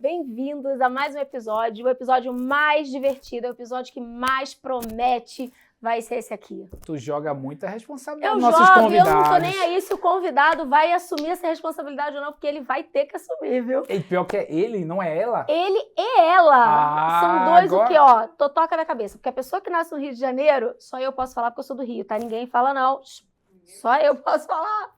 Bem-vindos a mais um episódio, o episódio mais divertido, o episódio que mais promete vai ser esse aqui. Tu joga muita responsabilidade Eu nos nossos jogo, convidados. eu não tô nem aí se o convidado vai assumir essa responsabilidade ou não, porque ele vai ter que assumir, viu? E pior que é ele, não é ela? Ele e ela são dois agora... o quê, ó? Totoca da cabeça. Porque a pessoa que nasce no Rio de Janeiro, só eu posso falar porque eu sou do Rio, tá? Ninguém fala não. Só eu posso falar.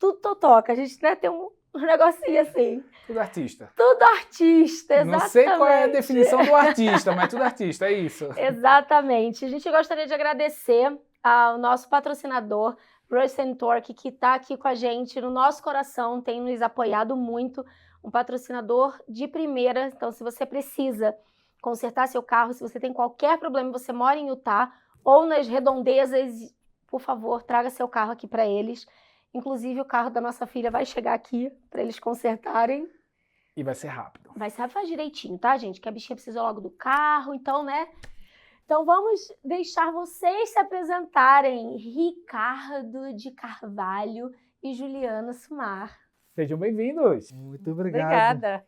Tudo totoca. A gente, né, tem um negocinho assim. Tudo artista. Tudo artista, exatamente. Não sei qual é a definição do artista, mas tudo artista, é isso. Exatamente. A gente gostaria de agradecer ao nosso patrocinador, Rush & Torque, que está aqui com a gente no nosso coração, tem nos apoiado muito. Um patrocinador de primeira. Então, se você precisa consertar seu carro, se você tem qualquer problema, você mora em Utah ou nas redondezas, por favor, traga seu carro aqui para eles. Inclusive, o carro da nossa filha vai chegar aqui para eles consertarem. E vai ser rápido. Vai ser, faz direitinho, tá, gente? Que a bichinha precisa logo do carro, então, né? Então, vamos deixar vocês se apresentarem. Ricardo de Carvalho e Juliana Sumar. Sejam bem-vindos. Muito obrigado. Obrigada.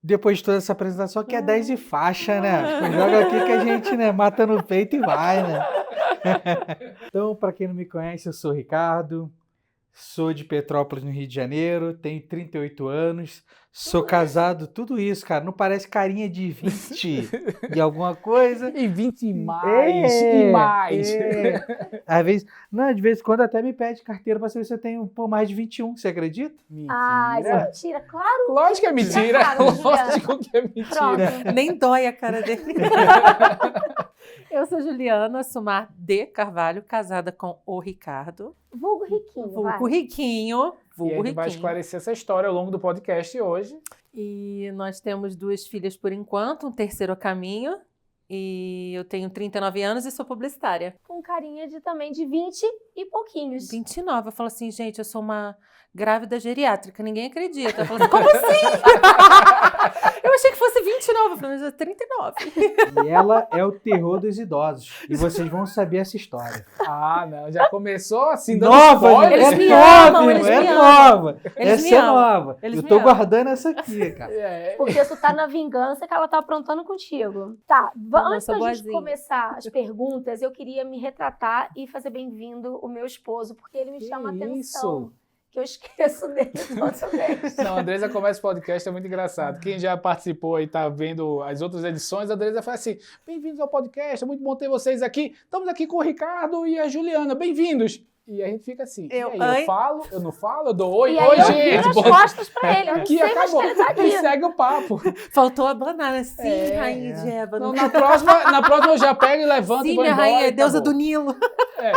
Depois de toda essa apresentação, que é 10 e faixa, né? Tipo, joga aqui que a gente, né, mata no peito e vai, né? Então, para quem não me conhece, eu sou o Ricardo, sou de Petrópolis, no Rio de Janeiro, tenho 38 anos, sou casado, tudo isso, cara. Não parece carinha de 20 e alguma coisa? E 20 e mais, Às vezes, não, de vez em quando até me pede carteira para saber se eu tenho mais de 21, você acredita? Mentira. Ah, isso é mentira, claro. Lógico que é mentira. Cara, Lógico que é mentira. Pronto. Nem dói a cara dele. Eu sou Juliana Sumar de Carvalho, casada com o Ricardo. Vulgo Riquinho, vai. Vulgo Riquinho. E Vulgo a gente vai Riquinho. esclarecer essa história ao longo do podcast hoje. E nós temos 2 filhas por enquanto, um terceiro a caminho. E eu tenho 39 anos e sou publicitária. Com carinha também de 20 e pouquinhos. 29. Eu falo assim, gente, eu sou uma grávida geriátrica. Ninguém acredita. Eu falo assim, como assim? Eu achei que fosse 29. Eu falei, mas é 39. E ela é o terror dos idosos. E vocês vão saber essa história. Ah, não. Já começou assim, dando Nova, spoiler. Eles é me nova, amam, eles é me amam. nova. Eles me Essa é amam. nova. Eles Eu me tô amam. guardando essa aqui, cara. É. Porque tu tá na vingança que ela tá aprontando contigo. Tá, antes da gente boazinha. começar as perguntas, eu queria me retratar e fazer bem-vindo o meu esposo, porque ele me Que chama a atenção. isso? Que eu esqueço dele toda vez. Não, a Andresa começa o podcast, é muito engraçado. Quem já participou e tá vendo as outras edições, a Andresa fala assim, bem-vindos ao podcast, é muito bom ter vocês aqui. Estamos aqui com o Ricardo e a Juliana, bem-vindos. E a gente fica assim, e aí, eu falo, eu não falo, eu dou oi, E aí oi, eu gente. viro as bom. costas pra ele, eu não Aqui sei mais que acabou, ele tá e aqui. segue o papo. Faltou abanar, né? Sim, É, rainha de ébano. Não, na próxima eu já pego e levanto e Sim, vou minha embora. rainha é e deusa acabou. do Nilo. É.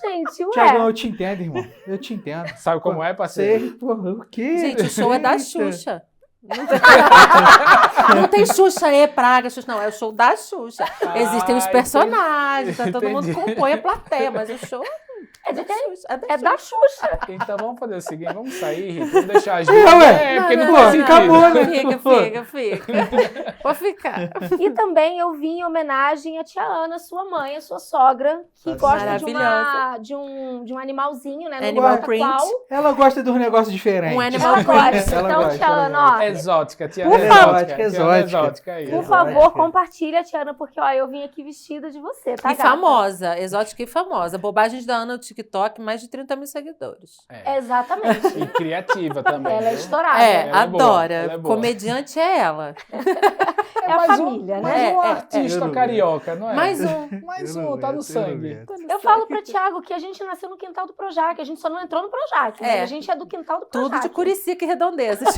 Gente, Tiagão, ué. eu te entendo, irmão. Eu te entendo. Sabe como é, parceiro? Sei, porra, o quê? Gente, o show é da Xuxa. Não tem Xuxa e Praga, Xuxa, não, é o show da Xuxa. Existem os personagens, tá? Todo mundo compõe a plateia, mas o show É de quem? Xuxa, É da Xuxa. Então vamos fazer o seguinte, vamos sair, Rico, vamos deixar a gente. ué. Porque não, não, faz não, sentido. acabou, né? Fica. Vou ficar. E também eu vim em homenagem à tia Ana, sua mãe, a sua sogra, que gosta de um animalzinho, né? Não Animal importa print. qual. Ela gosta de um negócio diferente. Um animal Ela gosta. Ela Então, gosta, tia ela Ana, ó, Exótica, tia Por Ana favor. tia Ana exótica aí. por Exótica. favor, compartilha, tia Ana, porque ó, eu vim aqui vestida de você, tá, E gata? famosa, exótica e famosa. Bobagens da Ana no TikTok, mais de 30 mil seguidores. Exatamente. E criativa também. Ela é viu? estourada. ela é boa, adora. ela é boa. Comediante é ela. É a mais família, mas né? um artista Eu não carioca, não é? Mais um. Mais Eu um, não tá no aguento, eu não sangue. aguento. Eu falo pra Thiago que a gente nasceu no quintal do Projac, a gente só não entrou no Projac, né? É. A gente é do quintal do Projac. Tudo de Curicica e redondezas.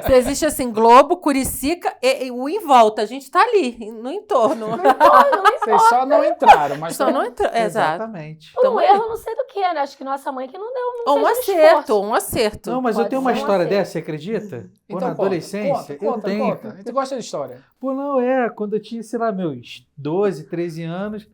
Se existe assim, Globo, Curicica e o em volta. A gente tá ali, no entorno. Vocês só não entraram, mas Só não entrou. Exato. Exatamente. Por um Tamo erro não sei do que, né? Acho que nossa mãe que não deu Um fez acerto, esforço. um acerto. Não, mas eu Pode tenho uma ser um história acerto. dessa, você acredita? Pô, na conta, adolescência, eu conta, tenho. conta. A gente gosta de história. Pô, não, quando eu tinha, sei lá, meus 12, 13 anos,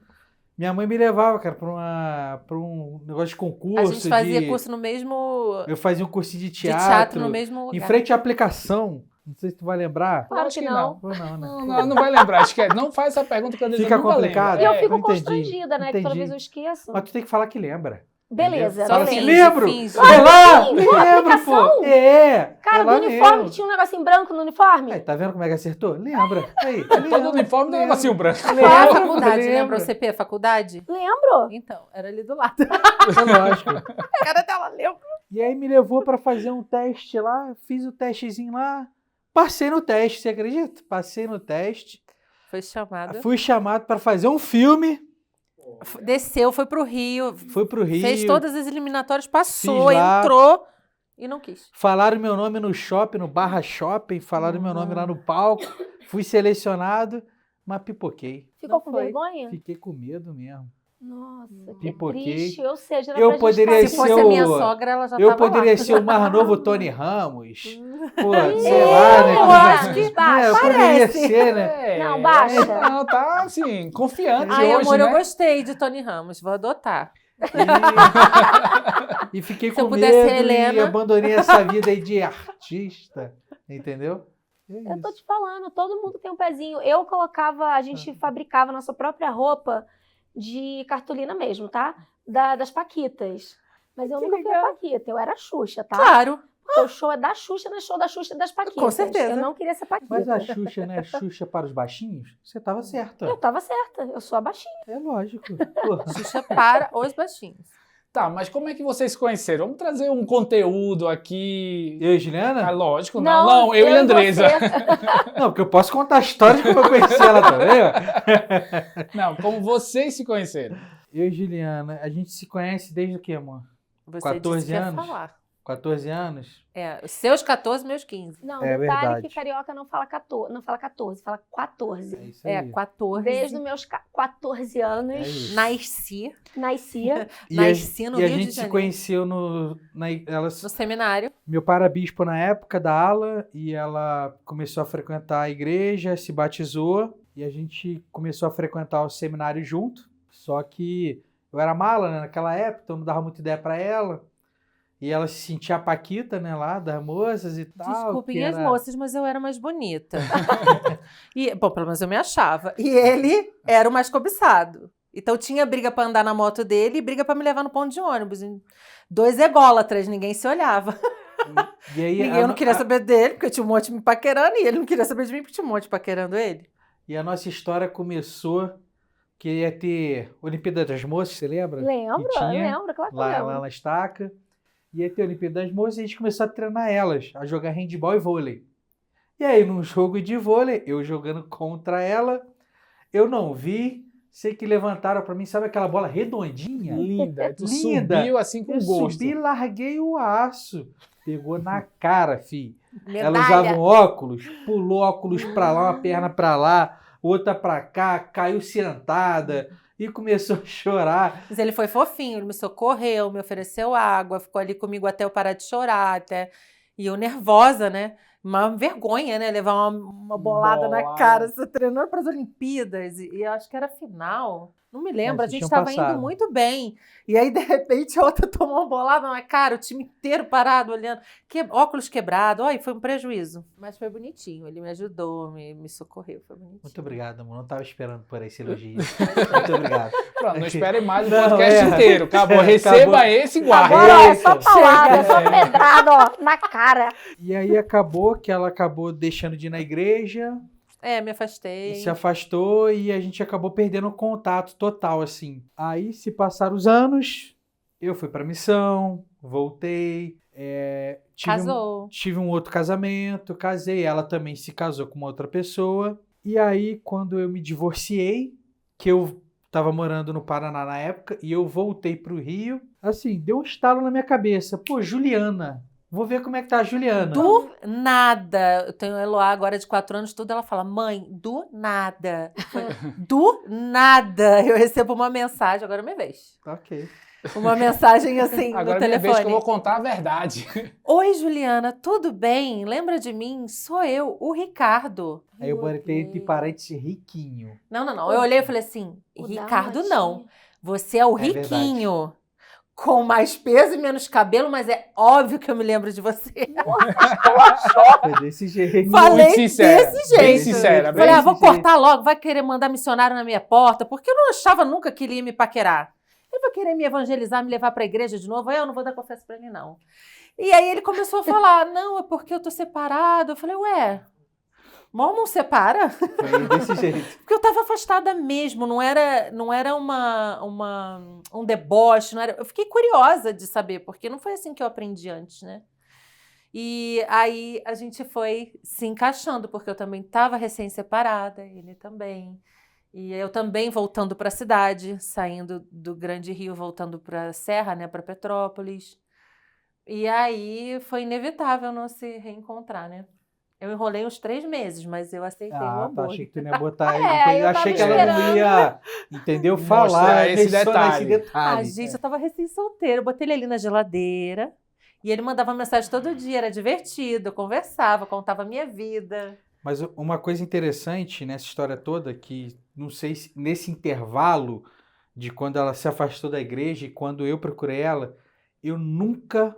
minha mãe me levava, cara, pra um negócio de concurso. A gente fazia curso no mesmo... Eu fazia um cursinho de De teatro. teatro no mesmo lugar. Em frente à aplicação. Não sei se tu vai lembrar. Claro Acho que que não. Ou não, né? Não, não vai lembrar, esquece. Não faz essa pergunta que a Andresa Fica nunca complicado. E lembra. eu fico entendi, constrangida, né? Que toda entendi. vez eu esqueço. Mas tu tem que falar que lembra. Beleza, Só beleza. finge, Lembro! finge. É lá! Sim, Lembro, comunicação. pô! É! Cara, é do lá uniforme, mesmo. tinha um negocinho branco no uniforme. Aí, tá vendo como é que acertou? Lembra? Aí, Todo uniforme tem um negocinho branco. Qual é a Lembro, faculdade? lembro. Lembra o CP, a faculdade? Lembro. Então, era ali do lado. É lógico. A cara dela lembra. E aí me levou pra fazer um teste lá, fiz o testezinho lá, passei no teste, você acredita? Passei no teste, Foi chamado. fui chamado pra fazer um filme, Desceu, foi pro Rio. fui pro Rio, Fez todas as eliminatórias, passou, Fiz lá. entrou e não quis. falaram meu nome no shopping, no Barra Shopping, falaram meu nome lá no palco, fui selecionado, mas pipoquei. Ficou Não com foi. vergonha? Fiquei com medo mesmo. Nossa, que Pipoquei. triste. Ou seja, era Eu pra gente poderia estar Se ser aqui. fosse a minha o- sogra, ela já Eu tava poderia lá. ser o mais novo Tony Ramos. Pô, Ih, sei lá, né? eu acho que baixa. Eu poderia Parece. ser, né? Não, baixa. Não, tá assim, confiante Ai, hoje, amor, né? eu gostei de Tony Ramos, vou adotar. E fiquei Se eu com pudesse medo ser Helena. e abandonei essa vida aí de artista, entendeu? É Eu tô isso. te falando, todo mundo tem um pezinho. Eu colocava, a gente fabricava nossa própria roupa de cartolina mesmo, tá? Das Paquitas. Mas eu nunca fui a Paquita, eu era a Xuxa, tá? Claro. Porque o show é da Xuxa, não é show da Xuxa e das Paquitas. Com certeza. Eu não queria ser Paquita. Mas a Xuxa, né? Xuxa para os baixinhos? Você tava certa. Eu tava certa, eu sou a baixinha. É lógico. Pô. Xuxa para os baixinhos. Tá, mas como é que vocês se conheceram? Vamos trazer um conteúdo aqui. Eu e Ah, Juliana? lógico, não, eu e e Andresa. você. Não, porque eu posso contar a história de como eu conheci ela também, ó. Não, como vocês se conheceram? Eu e Juliana, a gente se conhece desde o quê, amor? Você 14 disse que ia anos? falar. 14 anos? É, os seus 14, meus 15. Não, É detalhe verdade. que carioca não fala 14, não fala 14, fala 14. É isso aí. É, 14. Desde os meus 14 anos, É isso. Nasci nasci. E nasci no e a Rio de gente se Janeiro. conheceu no seminário. meu pai era bispo na época da ala e ela começou a frequentar a igreja, se batizou e a gente começou a frequentar o seminário junto. Só que eu era mala, né, naquela época, então não dava muita ideia pra ela. E ela se sentia a paquita, né, lá das moças e tal. Desculpem que as era- moças, mas eu era mais bonita. E, bom, pelo menos eu me achava. E ele era o mais cobiçado. Então tinha briga pra andar na moto dele e briga pra me levar no ponto de ônibus. Dois ególatras, ninguém se olhava. E aí, Eu não queria saber dele, porque tinha um monte me paquerando, e ele não queria saber de mim, porque tinha um monte paquerando ele. E a nossa história começou que ia ter Olimpíada das Moças, você lembra? Lembro, Que tinha lembro, claro que eu lá lembro. na estaca. Ia ter Olimpíada das Moças e a gente começou a treinar elas, a jogar handball e vôlei. E aí, num jogo de vôlei, eu jogando contra ela, eu não vi, sei que levantaram pra mim, sabe aquela bola redondinha? Linda. Tu Linda. subiu assim com Eu gosto. subi e larguei o aço. Pegou na cara, fi. Ela Medalha. usava um óculos, pulou óculos pra lá, uma perna pra lá, outra pra cá, caiu sentada e começou a chorar. Mas ele foi fofinho, ele me socorreu, me ofereceu água, ficou ali comigo até eu parar de chorar, até. E eu nervosa, né? Uma vergonha, né? Levar uma bolada na Bolada. cara. Você treinando para as Olimpíadas. E eu acho que era final. Não me lembro. É, a vocês gente tinham estava passado. indo muito bem. E aí, de repente, a outra tomou uma bolada na cara, o time inteiro parado, olhando. Óculos quebrado. Olha, foi um prejuízo. Mas foi bonitinho. Ele me ajudou, me socorreu. Foi bonitinho. Muito obrigado, amor. Não estava esperando por esse elogio. Muito obrigado. Pronto, não espere mais o Não, podcast inteiro. Acabou. Receba Acabou. esse e guarde. Agora, ó, é só Eita. paulada, é só pedrada, ó, na cara. E aí acabou que ela acabou deixando de ir na igreja, É, me afastei. se afastou e a gente acabou perdendo o contato total, assim. Aí se passaram os anos, eu fui pra missão, voltei, Casou. tive um outro casamento, casei, ela também se casou com uma outra pessoa. E aí, quando eu me divorciei, que eu tava morando no Paraná na época, e eu voltei pro Rio, assim, deu um estalo na minha cabeça. Pô, Juliana, vou ver como é que tá a Juliana. Do nada. Eu tenho a Eloá agora de 4 anos, tudo. Ela fala, mãe, do nada. Do nada. Eu recebo uma mensagem, agora é minha vez. Ok. Uma mensagem assim Agora no é minha vez que eu telefone. vou contar a verdade. Oi, Juliana, tudo bem? Lembra de mim? Sou eu, o Ricardo. Aí eu botei entre Ok. parênteses riquinho. Não. Eu olhei e falei assim, O Ricardo Dalmatinha. não. Você é o É riquinho. Com mais peso e menos cabelo, mas é óbvio que eu me lembro de você. Foi desse jeito. Falei Muito sincera. desse jeito. Bem sincera. Falei, Bem... vou desse jeito. cortar logo, vai querer mandar missionário na minha porta, porque eu não achava nunca que ele ia me paquerar. Ele vai querer me evangelizar, me levar para a igreja de novo? Eu não vou dar confessa para ele, não. E aí ele começou a falar, não, é porque eu tô separado. Eu falei, ué, mormon separa? Foi desse jeito. Porque eu estava afastada mesmo, não era um deboche, não era... Eu fiquei curiosa de saber, porque não foi assim que eu aprendi antes, né? E aí a gente foi se encaixando, porque eu também estava recém-separada, ele também. E eu também voltando para a cidade, saindo do Grande Rio, voltando para a Serra, né, para Petrópolis. E aí foi inevitável não se reencontrar, né? Eu enrolei uns 3 meses, mas eu aceitei o amor. Achei que tu não ia botar eu achei que tava ela não ia, entendeu? Falar Mostrar esse mencionar detalhe. esse detalhe. Ah, gente, eu tava recém-solteira. Eu botei ele ali na geladeira e ele mandava mensagem todo dia, era divertido, eu conversava, contava a minha vida. Mas uma coisa interessante nessa história toda, que não sei se nesse intervalo de quando ela se afastou da igreja e quando eu procurei ela, eu nunca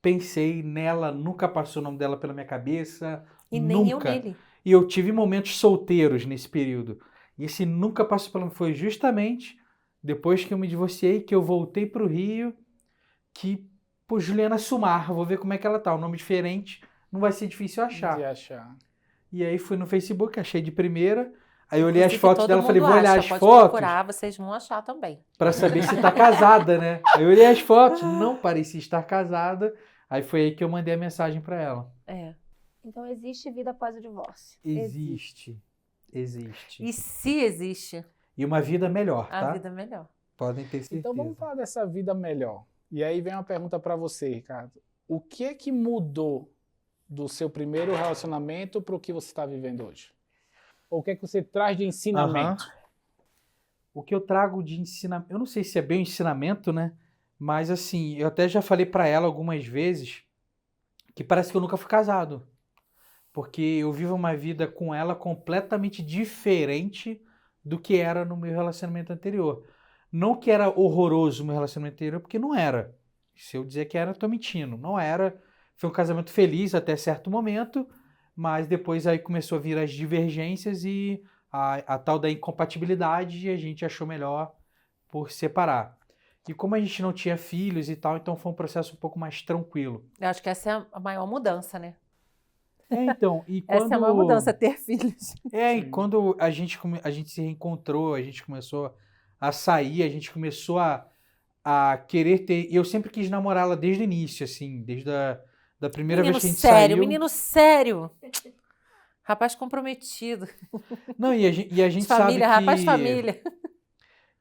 pensei nela, nunca passou o nome dela pela minha cabeça, E nem eu nunca. nele. E eu tive momentos solteiros nesse período. E esse nunca passou pela... Foi justamente depois que eu me divorciei, que eu voltei para o Rio, que, pô, Juliana Sumar, vou ver como é que ela tá. Um nome diferente, não vai ser difícil achar. De achar. E aí fui no Facebook, achei de primeira. Aí eu olhei as Inclusive, fotos todo dela, falei, mundo vou olhar acha, as pode fotos procurar, vocês vão achar também. para saber se tá casada, né? Aí eu olhei as fotos, não parecia estar casada. Aí foi aí que eu mandei a mensagem para ela. É. Então existe vida após o divórcio. Existe. E se existe, E uma vida melhor, a tá? vida é melhor. Podem ter certeza. Então vamos falar dessa vida melhor. E aí vem uma pergunta para você, Ricardo. O que é que mudou do seu primeiro relacionamento para o que você está vivendo hoje? Ou o que é que você traz de ensinamento? O que eu trago de ensinamento, eu não sei se é bem um ensinamento, né? Mas assim, eu até já falei pra ela algumas vezes que parece que eu nunca fui casado. Porque eu vivo uma vida com ela completamente diferente do que era no meu relacionamento anterior. Não que era horroroso o meu relacionamento anterior, porque não era. Se eu dizer que era, eu tô mentindo. Não era. Foi um casamento feliz até certo momento, mas depois aí começou a vir as divergências e a tal da incompatibilidade, e a gente achou melhor por separar. E como a gente não tinha filhos e tal, então foi um processo um pouco mais tranquilo. Eu acho que essa é a maior mudança, né? Então, e quando... Essa é a maior mudança, ter filhos. E quando a gente se reencontrou, a gente começou a sair, a gente começou a querer ter... Eu sempre quis namorá-la desde o início, assim, desde da primeira Menino vez que a gente sério, saiu. menino sério. Rapaz comprometido. Não, e a gente Família, sabe rapaz família.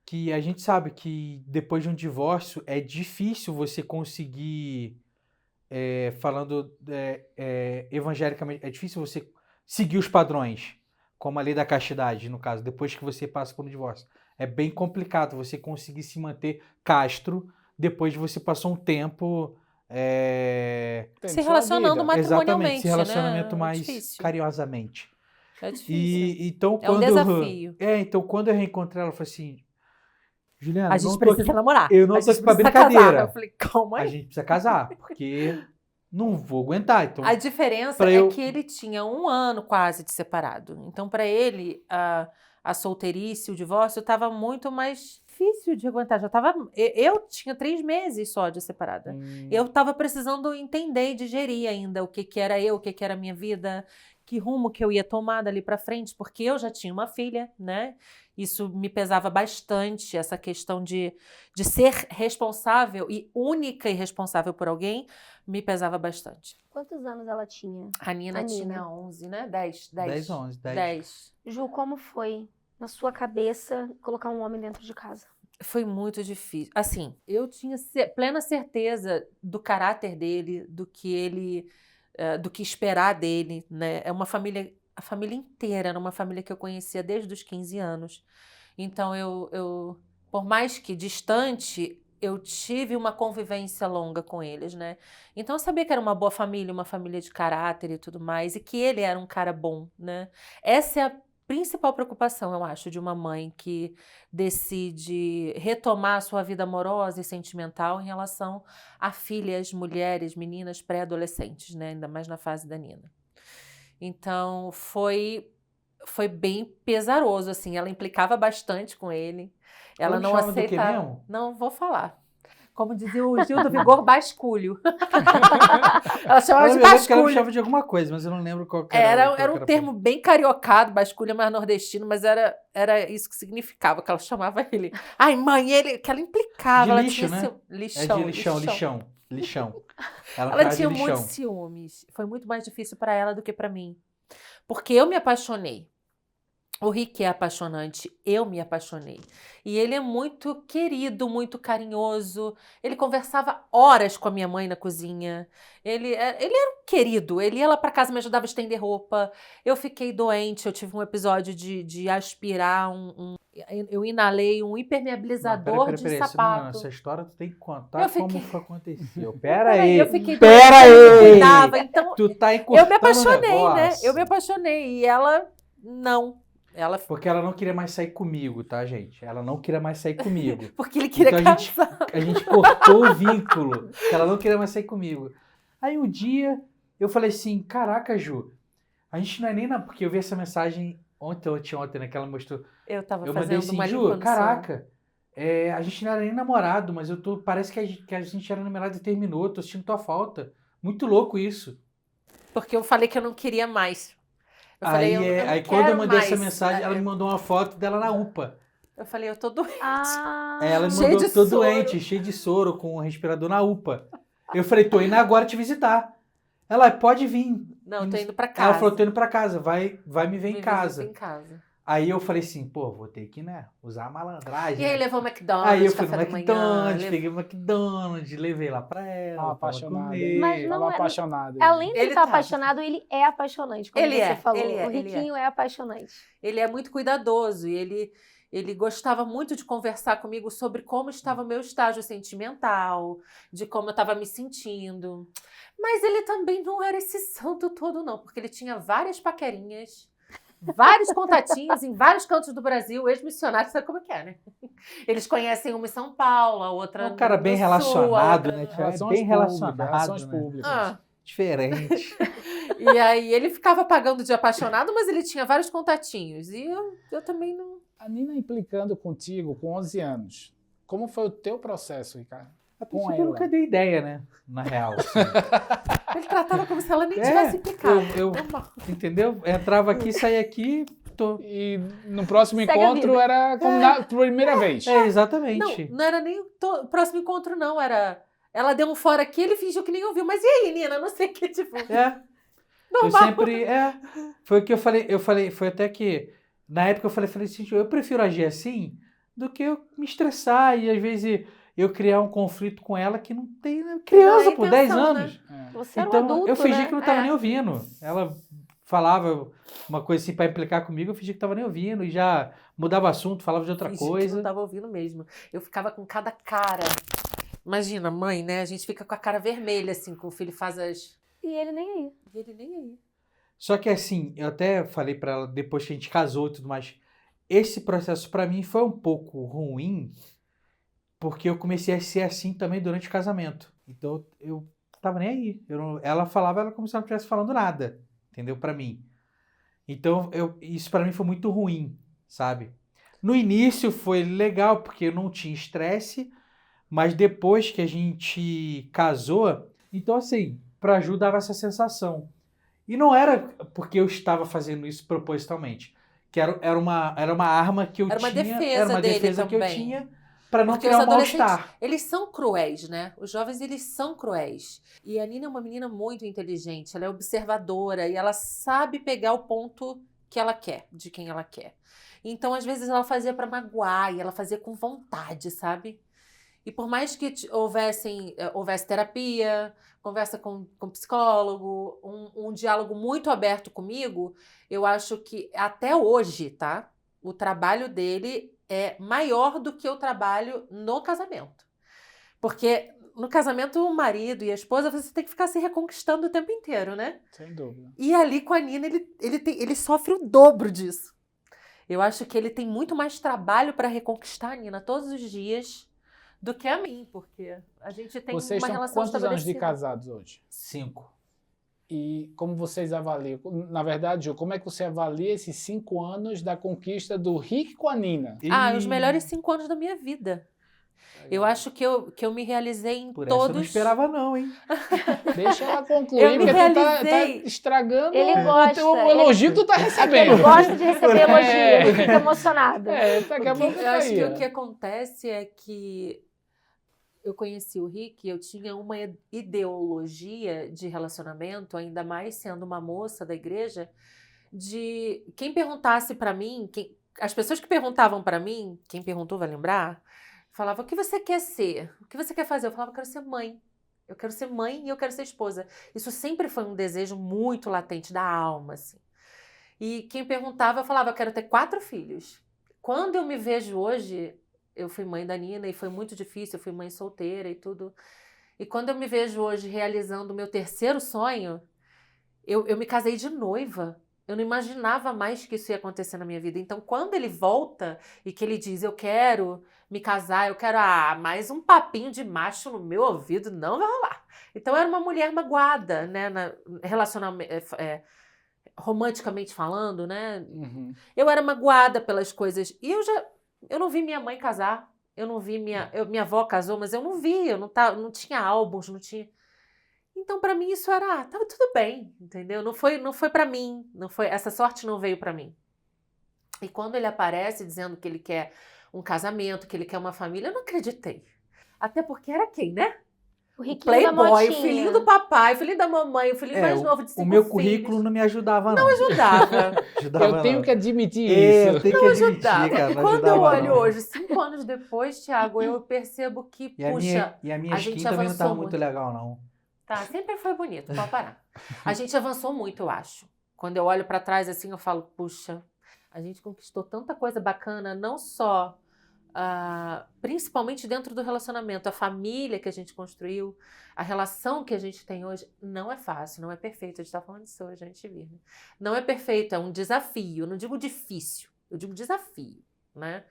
que a gente sabe que depois de um divórcio é difícil você conseguir, falando evangelicamente, é difícil você seguir os padrões, como a lei da castidade, no caso, depois que você passa por um divórcio. É bem complicado você conseguir se manter castro depois de você passar um tempo... Tendo Se sua relacionando vida. matrimonialmente, Exatamente, se relacionamento né? mais Difícil. carinhosamente. É difícil. E então É um quando desafio. então quando eu reencontrei ela, eu falei assim, Juliana, A gente não tô precisa aqui, namorar. eu não A tô gente aqui pra precisa casar. brincadeira. Eu falei, calma A aí. gente precisa casar, porque não vou aguentar. Então, A diferença pra é eu- que ele tinha 1 ano quase de separado. Então, para ele, a solteirice, o divórcio, estava muito mais difícil de aguentar. Eu tinha 3 meses só de separada. Eu estava precisando entender e digerir ainda o que era eu, o que era a minha vida, que rumo que eu ia tomar dali para frente, porque eu já tinha uma filha, né? Isso me pesava bastante, essa questão de ser responsável e única e responsável por alguém, me pesava bastante. Quantos anos ela tinha? A Nina A Nina. tinha 11, né? 10. 10, 11, 10. 10. Ju, como foi na sua cabeça colocar um homem dentro de casa? Foi muito difícil. Assim, eu tinha plena certeza do caráter dele, do que ele, do que esperar dele, né? É uma família, a família inteira, era uma família que eu conhecia desde os 15 anos. Então, eu por mais que distante, eu tive uma convivência longa com eles, né? Então, eu sabia que era uma boa família, uma família de caráter e tudo mais, e que ele era um cara bom, né? Essa é a principal preocupação, eu acho, de uma mãe que decide retomar a sua vida amorosa e sentimental em relação a filhas, mulheres, meninas, pré-adolescentes, né? Ainda mais na fase da Nina. Então, foi foi bem pesaroso, assim. Ela implicava bastante com ele. Ela Como não chama do quê aceitava. mesmo? Não vou falar. Como dizia o Gil do Vigor, basculho. Ela chamava Eu de lembro que ela me basculho. chamava de alguma coisa, mas eu não lembro qual que Era qual um que termo bem cariocado, basculho é mais nordestino, mas era isso que significava, que ela chamava ele. Ai, mãe, que ela implicava. De ela lixo, tinha né? lixão, É de lixão. Ela Ela chamava de tinha muitos lixão. ciúmes. Foi muito mais difícil para ela do que para mim. Porque eu me apaixonei. O Rick é apaixonante, eu me apaixonei. E ele é muito querido, muito carinhoso. Ele conversava horas com a minha mãe na cozinha. Ele era um querido. Ele ia lá para casa, me ajudava a estender roupa. Eu fiquei doente, eu tive um episódio de aspirar eu inalei um hipermeabilizador de Não, sapato. essa história tu tem que contar Eu fiquei- como foi aconteceu. Pera aí. Eu fiquei Pera doente, eu aí. cuidava. Então, Tu tá eu encurtando me apaixonei, o né? negócio. Eu me apaixonei. E ela, não. Ela, Porque ela não queria mais sair comigo, tá, gente? Ela não queria mais sair comigo. porque ele queria Então casar. a gente cortou o vínculo. Que ela não queria mais sair comigo. Aí um dia eu falei assim, caraca, Ju, a gente não é nem na... Porque eu vi essa mensagem ontem, né? Que ela mostrou. Eu tava Eu mandei fazendo assim, uma Ju, limpa no sono. caraca, a gente não era nem namorado, mas parece que a gente era namorado e terminou, tô sentindo tua falta. Muito louco isso. Porque eu falei que eu não queria mais. Eu falei, eu não Aí quando eu quero mandei essa mais. mensagem, ela me mandou uma foto dela na UPA. Eu falei, eu tô doente. Ela me Cheio mandou de tô soro. doente, cheio de soro, com o respirador na UPA. Eu falei, tô indo agora te visitar. Ela, pode vir. Não, eu tô indo pra Ela casa. falou, tô indo pra casa, vai me ver em Me casa. visita em casa. Aí eu falei assim, pô, vou ter que, né, usar a malandragem. E aí né? levou o McDonald's, Aí eu fui café no da manhã. McDonald's, peguei o McDonald's, levei lá pra ela. Tava pra ela apaixonado. comer. Mas não Tava é- apaixonado. Além de Ele estar tá. apaixonado, ele é apaixonante, como Ele você é, falou. ele é, O ele Riquinho é apaixonante. Ele é muito cuidadoso e ele gostava muito de conversar comigo sobre como estava o meu estágio sentimental, de como eu estava me sentindo. Mas ele também não era esse santo todo, não, porque ele tinha várias paquerinhas, vários contatinhos em vários cantos do Brasil, ex-missionários, sabe como é que é, né? Eles conhecem uma em São Paulo, a outra É um cara no bem Sul, relacionado, a outra né? no- Tia? Relações Bem públicas, relacionado, relações né? públicas. Ah, Diferente. e aí ele ficava pagando de apaixonado, mas ele tinha vários contatinhos. E eu também não... A Nina implicando contigo com 11 anos. Como foi o teu processo, Ricardo? A Com princípio eu ela. nunca dei ideia, né? Na real. assim. Ele tratava como se ela nem É, tivesse implicado. eu- Normal. Entendeu? Entrava aqui, saía aqui, tô... E no próximo Segue a encontro vida. era como na primeira vez. É, exatamente. Não era nem o próximo encontro, não. Era. Ela deu um fora aqui, ele fingiu que nem ouviu. Mas e aí, Nina? Não sei o que, tipo. É, eu Normal. sempre... Foi o que eu falei, foi até que... Na época eu falei assim, eu prefiro agir assim do que eu me estressar e às vezes eu criar um conflito com ela que não tem... Né? Criança, Não é pô, 10 intenção, né? anos. É. Você era um Então, adulto, eu fingi né? que não tava É. nem ouvindo. Ela falava uma coisa assim pra implicar comigo, eu fingi que tava nem ouvindo e já mudava assunto, falava de outra Fingi que coisa. não tava ouvindo mesmo. Eu ficava com cada cara. Imagina, mãe, né? A gente fica com a cara vermelha, assim, com o filho faz as. E ele nem aí. E ele nem aí. Só que assim, eu até falei pra ela depois que a gente casou e tudo mais, esse processo pra mim foi um pouco ruim, porque eu comecei a ser assim também durante o casamento. Então eu tava nem aí. Ela falava, ela como se ela não estivesse falando nada, entendeu? Pra mim. Então isso pra mim foi muito ruim, sabe? No início foi legal, porque eu não tinha estresse, mas depois que a gente casou, então assim, pra Ju dava essa sensação. E não era porque eu estava fazendo isso propositalmente, que era uma arma que eu Era uma tinha, defesa era uma dele defesa que eu também. tinha pra não Porque criar os um mal-estar. Eles são cruéis, né? Os jovens, eles são cruéis. E a Nina é uma menina muito inteligente, ela é observadora e ela sabe pegar o ponto que ela quer, de quem ela quer. Então, às vezes, ela fazia pra magoar e ela fazia com vontade, sabe? E por mais que houvesse terapia, conversa com psicólogo, um diálogo muito aberto comigo, eu acho que até hoje, tá? O trabalho dele é maior do que o trabalho no casamento. Porque no casamento, o marido e a esposa, você tem que ficar se reconquistando o tempo inteiro, né? Sem dúvida. E ali com a Nina, ele sofre o dobro disso. Eu acho que ele tem muito mais trabalho para reconquistar a Nina todos os dias do que a mim, porque a gente tem Vocês uma estão relação quantos anos de estabelecida. casados hoje? 5. E como vocês avaliam? Na verdade, Ju, como é que você avalia esses 5 anos da conquista do Rick com a Nina? Os melhores 5 anos da minha vida. Eu acho que eu me realizei em Por todos. essa eu não esperava não, hein? Deixa ela concluir, Eu me porque tu tá realizei. estragando Ele gosta, o elogio que tu tá Ele recebendo. gosta de receber elogio, É. ele fica emocionado. Daqui a pouco Eu tá acho aí, que ó. o que acontece é que eu conheci o Rick, eu tinha uma ideologia de relacionamento, ainda mais sendo uma moça da igreja, de quem perguntasse pra mim, as pessoas que perguntavam pra mim, quem perguntou vai lembrar, falava: o que você quer ser? O que você quer fazer? Eu falava: eu quero ser mãe. Eu quero ser mãe e eu quero ser esposa. Isso sempre foi um desejo muito latente da alma, assim. E quem perguntava, eu falava: eu quero ter 4 filhos. Quando eu me vejo hoje, eu fui mãe da Nina e foi muito difícil, eu fui mãe solteira e tudo. E quando eu me vejo hoje realizando o meu 3º sonho, eu me casei de noiva. Eu não imaginava mais que isso ia acontecer na minha vida. Então, quando ele volta e que ele diz: eu quero me casar, eu quero mais um papinho de macho no meu ouvido, não vai rolar. Então, eu era uma mulher magoada, né, relacionamento, romanticamente falando, né? Uhum. Eu era magoada pelas coisas. E eu não vi minha mãe casar. Eu não vi minha avó casou, mas eu não vi. Eu não tinha álbuns, não tinha. Então, pra mim, isso era, tava tudo bem, entendeu? Não foi para mim, essa sorte não veio pra mim. E quando ele aparece dizendo que ele quer um casamento, que ele quer uma família, eu não acreditei. Até porque era quem, né? O Riquinho Playboy, da o motinha. filhinho do papai, o filhinho da mamãe, o filhinho mais novo de 5 O meu filhos. currículo não me ajudava, não. Não ajudava. Eu tenho que admitir Eu isso. tenho que admitir, Ajudava. cara. Não Quando eu ajudava, olho não. hoje, 5 anos depois, Thiago, eu percebo que, E a puxa, minha a gente skin também não estava avançou muito legal, não. tá, sempre foi bonito, pode parar. A gente avançou muito, eu acho. Quando eu olho pra trás assim, eu falo: puxa, a gente conquistou tanta coisa bacana, não só, principalmente dentro do relacionamento, a família que a gente construiu, a relação que a gente tem hoje, não é fácil, não é perfeito. A gente tá falando disso hoje, a gente viu, né? Não é perfeito, é um desafio. Eu não digo difícil, eu digo desafio, né?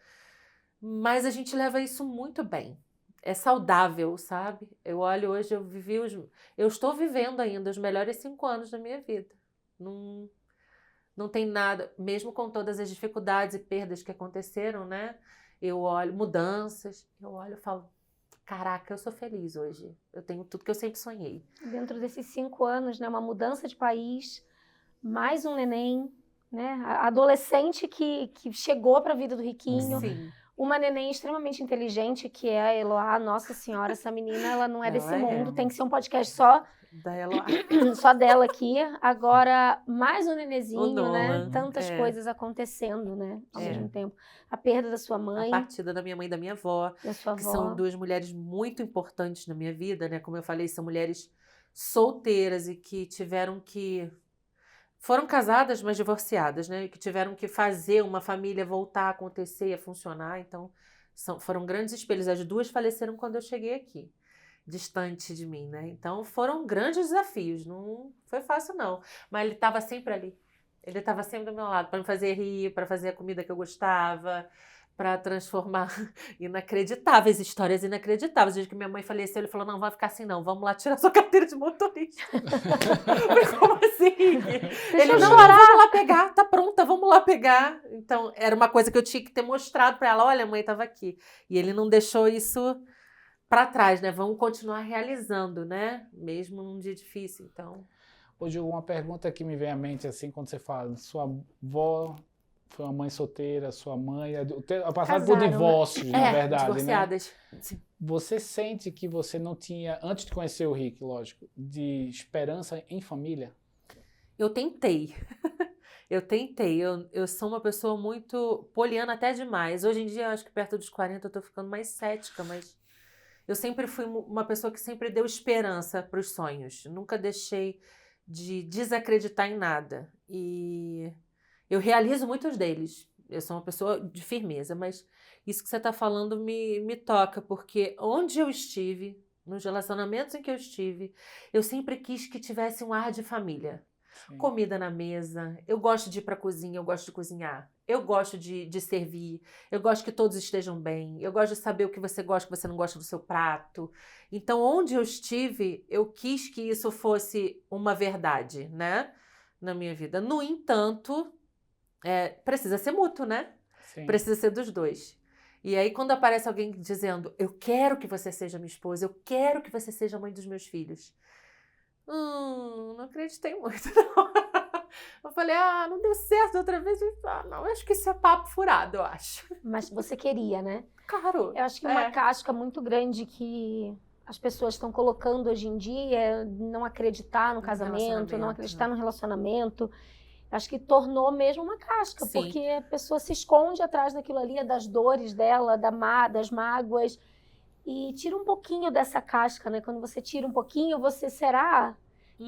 Mas a gente leva isso muito bem. É saudável, sabe? Eu olho hoje, eu estou vivendo ainda os melhores 5 anos da minha vida. Não tem nada, mesmo com todas as dificuldades e perdas que aconteceram, né? Eu olho mudanças, eu olho e falo: caraca, eu sou feliz hoje. Eu tenho tudo que eu sempre sonhei. Dentro desses 5 anos, né, uma mudança de país, mais um neném, né? A adolescente que chegou para a vida do Riquinho. Sim. Uma neném extremamente inteligente, que é a Eloá. Nossa senhora, essa menina, ela não é Ela desse é. mundo. Tem que ser um podcast só dela aqui. Agora, mais um nenezinho, O Noah, né? Tantas é. coisas acontecendo, né? Ao É. mesmo tempo. A perda da sua A mãe, partida da minha mãe e da minha avó, da sua que avó. são 2 mulheres muito importantes na minha vida, né? Como eu falei, são mulheres solteiras e que foram casadas, mas divorciadas, né? E que tiveram que fazer uma família voltar a acontecer e a funcionar. Então, foram grandes espelhos. As 2 faleceram quando eu cheguei aqui, distante de mim, né? Então, foram grandes desafios. Não foi fácil, não. Mas ele estava sempre ali. Ele estava sempre do meu lado para me fazer rir, para fazer a comida que eu gostava, para transformar inacreditáveis, histórias inacreditáveis. Desde que minha mãe faleceu, ele falou: não, vai ficar assim não, vamos lá tirar sua carteira de motorista. Mas como assim? Ele, não, vamos lá pegar, tá pronta, vamos lá pegar. Então, era uma coisa que eu tinha que ter mostrado para ela: olha, a mãe estava aqui. E ele não deixou isso para trás, né? Vamos continuar realizando, né? Mesmo num dia difícil, então... Hoje, uma pergunta que me vem à mente, assim, quando você fala, sua avó foi uma mãe solteira, sua mãe, passaram por Casaram, divórcios, na verdade, divorciadas. né? Sim. Você sente que você não tinha, antes de conhecer o Rick, lógico, de esperança em família? Eu tentei. Eu sou uma pessoa muito poliana até demais. Hoje em dia, eu acho que perto dos 40 eu tô ficando mais cética, mas eu sempre fui uma pessoa que sempre deu esperança para os sonhos. Nunca deixei de desacreditar em nada. E eu realizo muitos deles. Eu sou uma pessoa de firmeza, mas isso que você está falando me toca, porque onde eu estive, nos relacionamentos em que eu estive, eu sempre quis que tivesse um ar de família. Sim. Comida na mesa. Eu gosto de ir pra cozinha, eu gosto de cozinhar. Eu gosto de servir. Eu gosto que todos estejam bem. Eu gosto de saber o que você gosta, o que você não gosta do seu prato. Então, onde eu estive, eu quis que isso fosse uma verdade, né? Na minha vida. No entanto, precisa ser mútuo, né? Sim. Precisa ser dos dois. E aí, quando aparece alguém dizendo, eu quero que você seja minha esposa, eu quero que você seja a mãe dos meus filhos. Não acreditei muito, não. Eu falei, não deu certo outra vez. Eu falei, não, acho que isso é papo furado, eu acho. Mas você queria, né? Claro. Eu acho que uma casca muito grande que as pessoas estão colocando hoje em dia é não acreditar no casamento, não acreditar no relacionamento. Acho que tornou mesmo uma casca, Sim. porque a pessoa se esconde atrás daquilo ali, das dores dela, das mágoas, e tira um pouquinho dessa casca, né? Quando você tira um pouquinho, você será...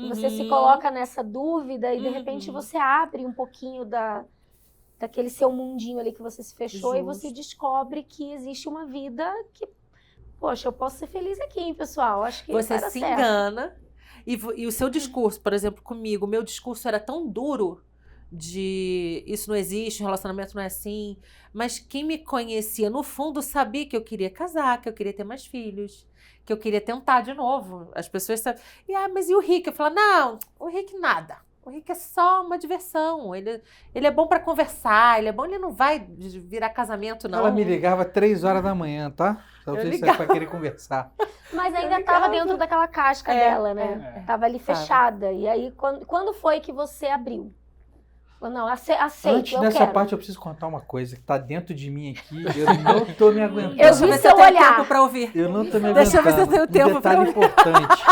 Você se coloca nessa dúvida e, de repente, você abre um pouquinho daquele seu mundinho ali que você se fechou. Justo. E você descobre que existe uma vida que, poxa, eu posso ser feliz aqui, hein, pessoal? Acho que Você vai dar se certo. engana. E o seu discurso, por exemplo, comigo, o meu discurso era tão duro de isso não existe, o relacionamento não é assim. Mas quem me conhecia, no fundo, sabia que eu queria casar, que eu queria ter mais filhos, que eu queria tentar de novo. As pessoas sabem. Mas e o Rick? Eu falo, não, o Rick nada. O Rick é só uma diversão. Ele é bom pra conversar, ele é bom, ele não vai virar casamento, não. Ela me ligava 3 horas da manhã, tá? Só você sair pra querer conversar. Mas ainda estava dentro daquela casca dela, né? Tava ali fechada. E aí, quando foi que você abriu? Não, aceito, Antes eu dessa quero. parte, eu preciso contar uma coisa que tá dentro de mim aqui. Eu não tô me aguentando. Eu Deixa eu vi ver se seu eu tenho olhar. tempo pra ouvir. Eu não tô me aguentando. Deixa eu ver se eu tenho tempo pra detalhe ouvir. importante.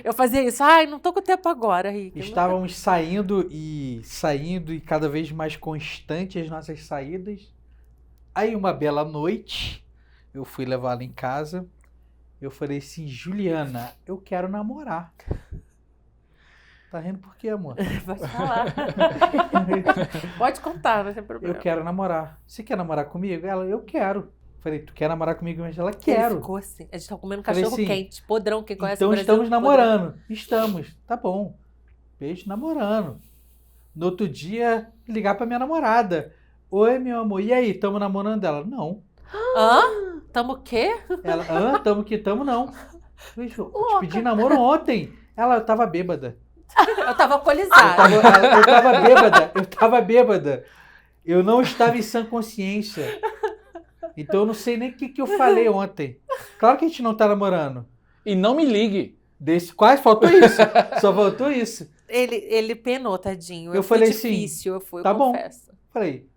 Eu fazia isso. Não tô com tempo agora, Rick. Estávamos saindo e cada vez mais constante as nossas saídas. Aí uma bela noite, eu fui levá-la em casa. Eu falei assim, Juliana, eu quero namorar. Tá rindo por quê, amor? Pode falar. Pode contar, não tem problema. Eu quero namorar. Você quer namorar comigo? Ela, eu quero. Falei, tu quer namorar comigo? Mas ela, Ele quero. ficou assim. A gente tava comendo Falei cachorro assim, quente, podrão, quem conhece Então o Brasil. estamos podrão. namorando. Estamos. Tá bom. Beijo, namorando. No outro dia, ligar pra minha namorada. Oi, meu amor. E aí, tamo namorando? Ela, não. Tamo o quê? Ela, tamo que tamo não. Eu te pedi namoro ontem. Ela, eu tava bêbada. Eu tava alcoolizada. Eu tava bêbada. Eu não estava em sã consciência. Então eu não sei nem o que eu falei ontem. Claro que a gente não tá namorando. E não me ligue. Quase faltou isso. Só faltou isso. Ele penou, tadinho. Eu Foi falei assim, difícil, eu tá bom. confesso. Falei,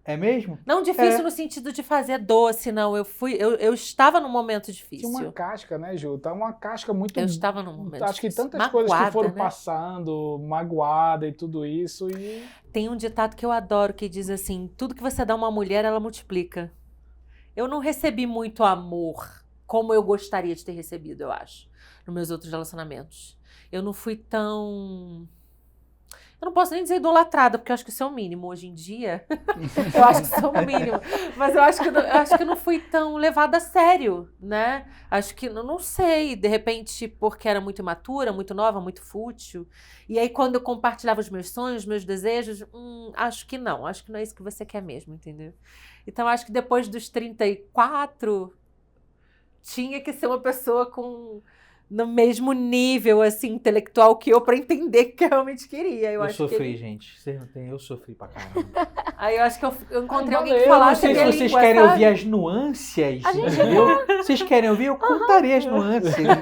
é mesmo? Não difícil É. no sentido de fazer doce, não. Eu estava num momento difícil. Tinha uma casca, né, Ju? Tá uma casca muito... Eu estava num momento Acho que difícil. tantas coisas que foram né? passando, magoada e tudo isso. E Tem um ditado que eu adoro que diz assim: tudo que você dá a uma mulher, ela multiplica. Eu não recebi muito amor como eu gostaria de ter recebido, eu acho, nos meus outros relacionamentos. Eu não fui tão... Eu não posso nem dizer idolatrada, porque eu acho que isso é o mínimo hoje em dia. Eu acho que isso é o mínimo. Mas eu acho que eu não fui tão levada a sério, né? Acho que, não sei, de repente, porque era muito imatura, muito nova, muito fútil. E aí, quando eu compartilhava os meus sonhos, os meus desejos, acho que não é isso que você quer mesmo, entendeu? Então, acho que depois dos 34, tinha que ser uma pessoa no mesmo nível, assim, intelectual que eu, pra entender o que eu realmente queria. Eu acho sofri, que ele... gente. Vocês não têm, eu sofri pra caramba. Aí eu acho que eu encontrei Ai, alguém que valeu. Eu não falasse sei a se minha vocês língua, querem sabe? ouvir as nuances, entendeu? Vocês querem ouvir? Eu contarei as nuances, entendeu?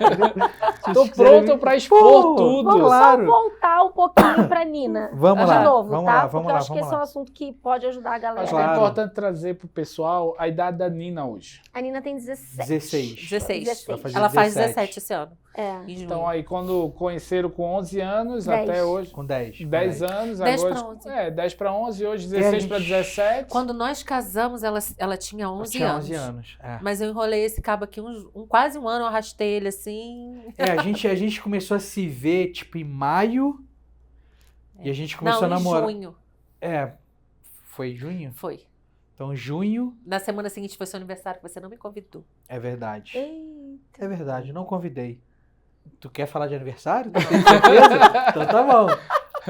Se tô vocês quiserem pronto ouvir- pra expor Pô, tudo. Vamos Claro. só voltar um pouquinho pra Nina. Vamos de lá, novo, vamos tá? lá, Porque vamos eu lá, acho que vamos esse é um lá. assunto que pode ajudar a galera. Acho que é Claro. importante trazer pro pessoal a idade da Nina hoje. A Nina tem 17. 16. 16. Vai fazer Ela faz 17 17 esse ano. É. Em junho. Então aí quando conheceram com 11 anos 10. até hoje, Com 10. 10 anos, 10 agora pra 11. 10 para 11, hoje 16 para 17. Quando nós casamos, ela tinha 11 Tinha anos. 11 anos. É. Mas eu enrolei esse cabo aqui quase um ano, eu arrastei ele assim. A gente começou a se ver, tipo, em maio. E a gente começou Não, a namorar. em junho. Foi em junho? Foi. Então, junho, Na semana seguinte foi seu aniversário, que você não me convidou. é verdade. Eita. É verdade, não convidei. Tu quer falar de aniversário? Tu tem certeza? Então tá bom.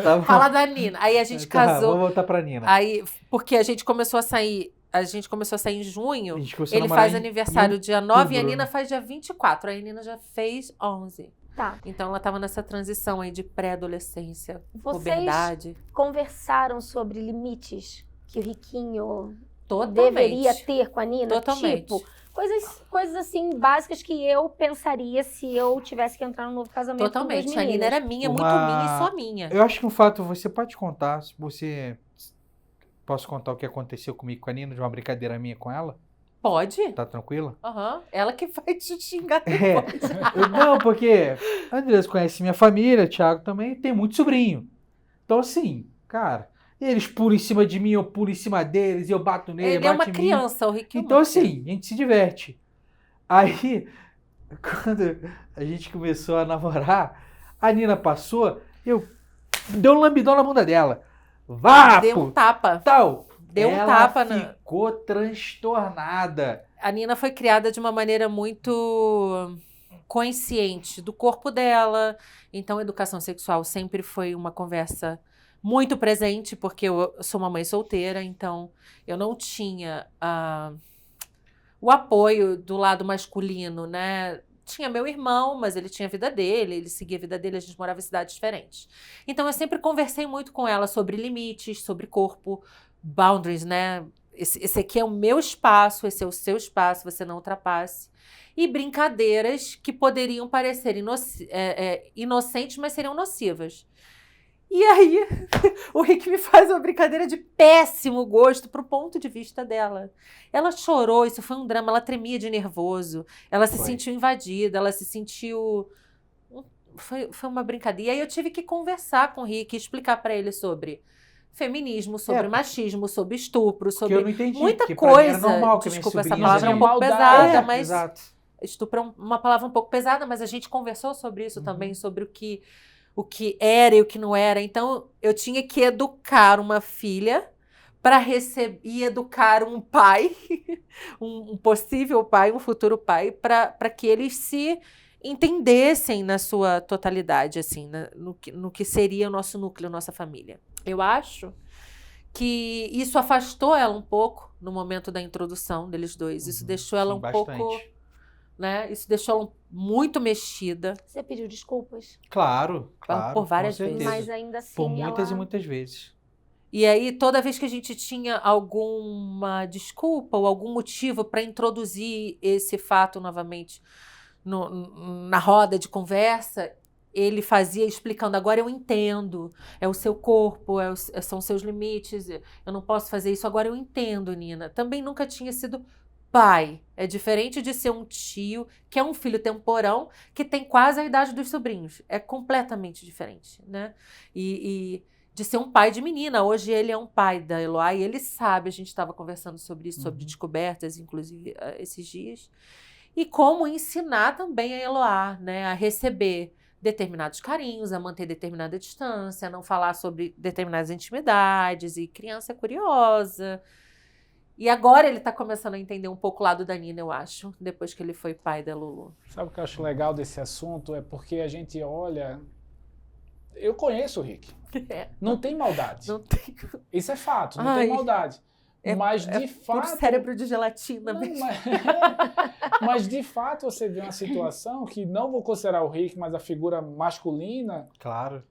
Tá bom. Fala da Nina. Aí a gente Tá, casou. vou voltar pra Nina. Aí, porque a gente começou a sair em junho. A gente começou a Ele namorar faz em aniversário dia 9 e a outubro, Nina né? faz dia 24. Aí a Nina já fez 11. Tá. Então ela tava nessa transição aí de pré-adolescência, Vocês puberdade. conversaram sobre limites que o Riquinho Totalmente. deveria ter com a Nina? Totalmente. Tipo, coisas assim básicas que eu pensaria se eu tivesse que entrar num novo casamento com Totalmente. duas A Nina meninas. era minha, muito Uma- minha e só minha. Eu acho que um fato você pode contar, se você... Posso contar o que aconteceu comigo com a Nina, de uma brincadeira minha com ela? Pode? Tá tranquila? Aham. Ela que vai te xingar É, depois. não, porque a Andressa conhece minha família, o Thiago também, tem muito sobrinho. Então, assim, cara, eles pulam em cima de mim, eu pulo em cima deles, eu bato nele, Ele é bate uma em mim. criança, o Riquinho. Então, assim, a gente se diverte. Aí, quando a gente começou a namorar, a Nina passou, eu dei um lambidão na bunda dela. Vá, deu um pô, tapa. tal. Deu um Ela tapa na. ficou transtornada. A Nina foi criada de uma maneira muito consciente do corpo dela. Então, a educação sexual sempre foi uma conversa muito presente, porque eu sou uma mãe solteira, então eu não tinha o apoio do lado masculino, né? Tinha meu irmão, mas ele tinha a vida dele, ele seguia a vida dele, a gente morava em cidades diferentes. Então, eu sempre conversei muito com ela sobre limites, sobre corpo, boundaries, né? Esse aqui é o meu espaço, esse é o seu espaço, você não ultrapasse. E brincadeiras que poderiam parecer inocentes, mas seriam nocivas. E aí, o Rick me faz uma brincadeira de péssimo gosto pro ponto de vista dela. Ela chorou, isso foi um drama, ela tremia de nervoso, ela se Foi. sentiu invadida, ela se sentiu... Foi uma brincadeira. E aí eu tive que conversar com o Rick, explicar pra ele sobre feminismo, sobre machismo, sobre estupro, Porque sobre eu não entendi. muita porque pra mim era coisa. normal que a minha Desculpa, essa sobrinha palavra é um fazia. pouco Maldade. pesada, mas Exato. estupro é uma palavra um pouco pesada, mas a gente conversou sobre isso Uhum. também, sobre o que era e o que não era. Então, eu tinha que educar uma filha para receber e educar um pai, um possível pai, um futuro pai, para que eles se entendessem na sua totalidade, assim, no que seria o nosso núcleo, nossa família. Eu acho que isso afastou ela um pouco no momento da introdução deles dois. Isso deixou ela Sim, um bastante. pouco, né? Isso deixou ela muito mexida. Você pediu desculpas, Claro, claro. Por várias com certeza. mas ainda assim Por muitas ela... e muitas vezes. E aí, toda vez que a gente tinha alguma desculpa ou algum motivo para introduzir esse fato novamente na roda de conversa, ele fazia explicando, agora eu entendo, é o seu corpo, são seus limites, eu não posso fazer isso, agora eu entendo, Nina. Também nunca tinha sido pai. É diferente de ser um tio, que é um filho temporão, que tem quase a idade dos sobrinhos. É completamente diferente, né? E de ser um pai de menina. Hoje ele é um pai da Eloá e ele sabe, a gente estava conversando sobre isso, sobre descobertas, inclusive, esses dias. E como ensinar também a Eloá, né, a receber determinados carinhos, a manter determinada distância, a não falar sobre determinadas intimidades, e criança é curiosa. E agora ele tá começando a entender um pouco o lado da Nina, eu acho, depois que ele foi pai da Lulu. Sabe o que eu acho legal desse assunto? É porque a gente olha... Eu conheço o Rick. Não tem maldade. Não tem... Isso é fato, não Ai, tem maldade. Mas de Puro fato... cérebro de gelatina Não, mesmo. mas de fato você vê uma situação que não vou considerar o Rick, mas a figura masculina. Claro.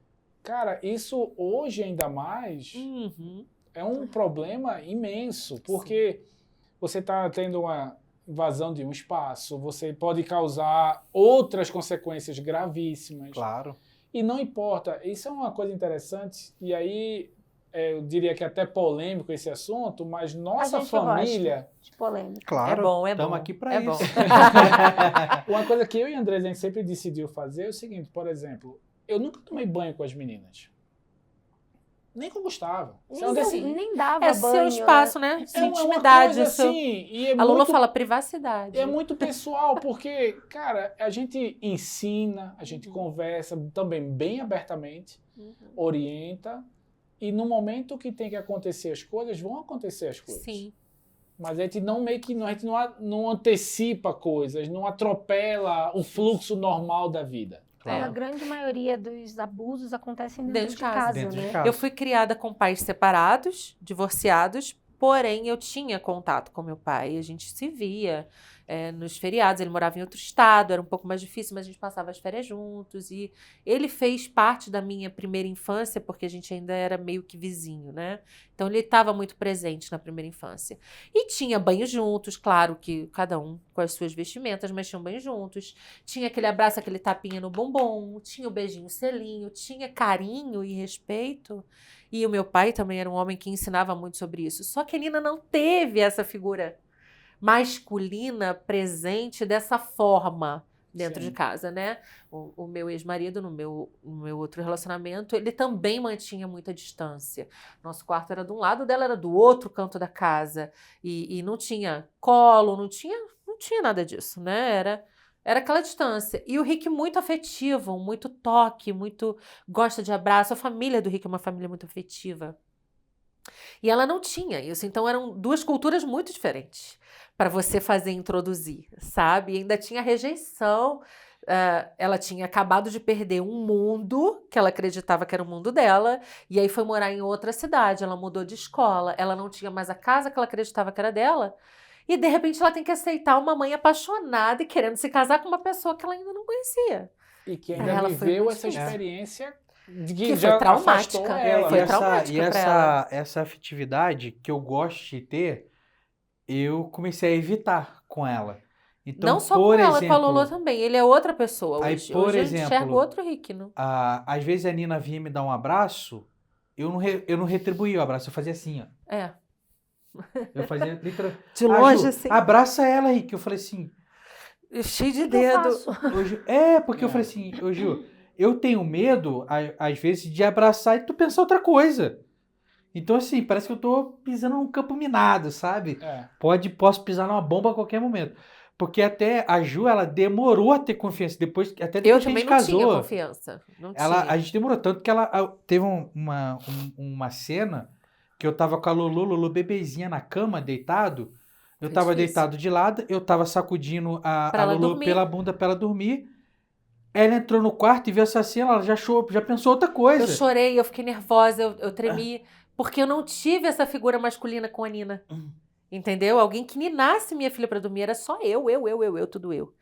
Cara, isso hoje ainda mais Uhum. é um problema imenso, porque você está tendo uma invasão de um espaço, você pode causar outras consequências gravíssimas. Claro. E não importa, isso é uma coisa interessante, e aí eu diria que é até polêmico esse assunto, mas nossa A gente família... gosta de polêmica. Claro. É bom, é Estamos bom. aqui para É isso. bom. Uma coisa que eu e André a gente sempre decidiu fazer é o seguinte, por exemplo, eu nunca tomei banho com as meninas. Nem com o Gustavo. Isso é uma decisão- Nem dava É banho, seu espaço, né? é Sua uma intimidade. coisa seu... assim, e é A Lula muito fala privacidade. É muito pessoal, porque, cara, a gente ensina, a gente conversa também bem abertamente, orienta, e no momento que tem que acontecer as coisas, vão acontecer as coisas. Sim. Mas a gente não não antecipa coisas, não atropela o fluxo normal da vida. A Claro. grande maioria dos abusos acontecem dentro Dentro de de casa. casa, Dentro de né? casa. Eu fui criada com pais separados, divorciados, porém eu tinha contato com meu pai. A gente se via nos feriados. Ele morava em outro estado, era um pouco mais difícil, mas a gente passava as férias juntos. E ele fez parte da minha primeira infância, porque a gente ainda era meio que vizinho, né? Então ele estava muito presente na primeira infância. E tinha banho juntos, claro que cada um com as suas vestimentas, mas tinham banho juntos. Tinha aquele abraço, aquele tapinha no bumbum, tinha o beijinho, selinho, tinha carinho e respeito. E o meu pai também era um homem que ensinava muito sobre isso. Só que a Nina não teve essa figura masculina presente dessa forma dentro Sim. de casa, né? O meu ex-marido, no meu outro relacionamento, ele também mantinha muita distância. Nosso quarto era de um lado, dela era do outro canto da casa. E não tinha colo, não tinha nada disso, né? Era aquela distância. E o Rick muito afetivo, muito toque, muito gosta de abraço. A família do Rick é uma família muito afetiva. E ela não tinha isso. Então eram duas culturas muito diferentes para você fazer introduzir, sabe? E ainda tinha rejeição. Ela tinha acabado de perder um mundo que ela acreditava que era o mundo dela, e aí foi morar em outra cidade. Ela mudou de escola, ela não tinha mais a casa que ela acreditava que era dela. E de repente ela tem que aceitar uma mãe apaixonada e querendo se casar com uma pessoa que ela ainda não conhecia. E que Pra ainda ela foi viveu muito essa difícil. experiência de Que que foi já traumática. afastou ela. Foi e traumática essa, pra ela. essa afetividade que eu gosto de ter, eu comecei a evitar com ela. Então, Não só por com ela, com a exemplo, Lolo também. Ele é outra pessoa aí, hoje. por Hoje eu exemplo, enxergo outro Rick, não? às vezes a Nina vinha me dar um abraço, eu não retribuía o abraço, eu fazia assim, ó. É. Eu fazia literalmente. De longe, Ju, assim. abraça ela, Rick. Eu falei assim, Cheio de O que eu dedo. faço? porque eu É. falei assim, ô Ju, eu tenho medo, às vezes, de abraçar e tu pensar outra coisa. Então, assim, parece que eu tô pisando num campo minado, sabe? É. Posso pisar numa bomba a qualquer momento. Porque até a Ju, ela demorou a ter confiança. Até Eu depois que a também gente não tinha casou. confiança. Não A tinha. gente demorou tanto que ela teve uma cena que eu tava com a Lulu bebezinha na cama, deitado. Eu Foi tava difícil. deitado de lado, eu tava sacudindo Pra a ela Lulu dormir. pela bunda pra ela dormir. Ela entrou no quarto e viu essa cena, ela já pensou outra coisa. Eu chorei, eu fiquei nervosa, eu tremi. Porque eu não tive essa figura masculina com a Nina. Entendeu? Alguém que ninasse minha filha pra dormir. Era só eu, tudo eu.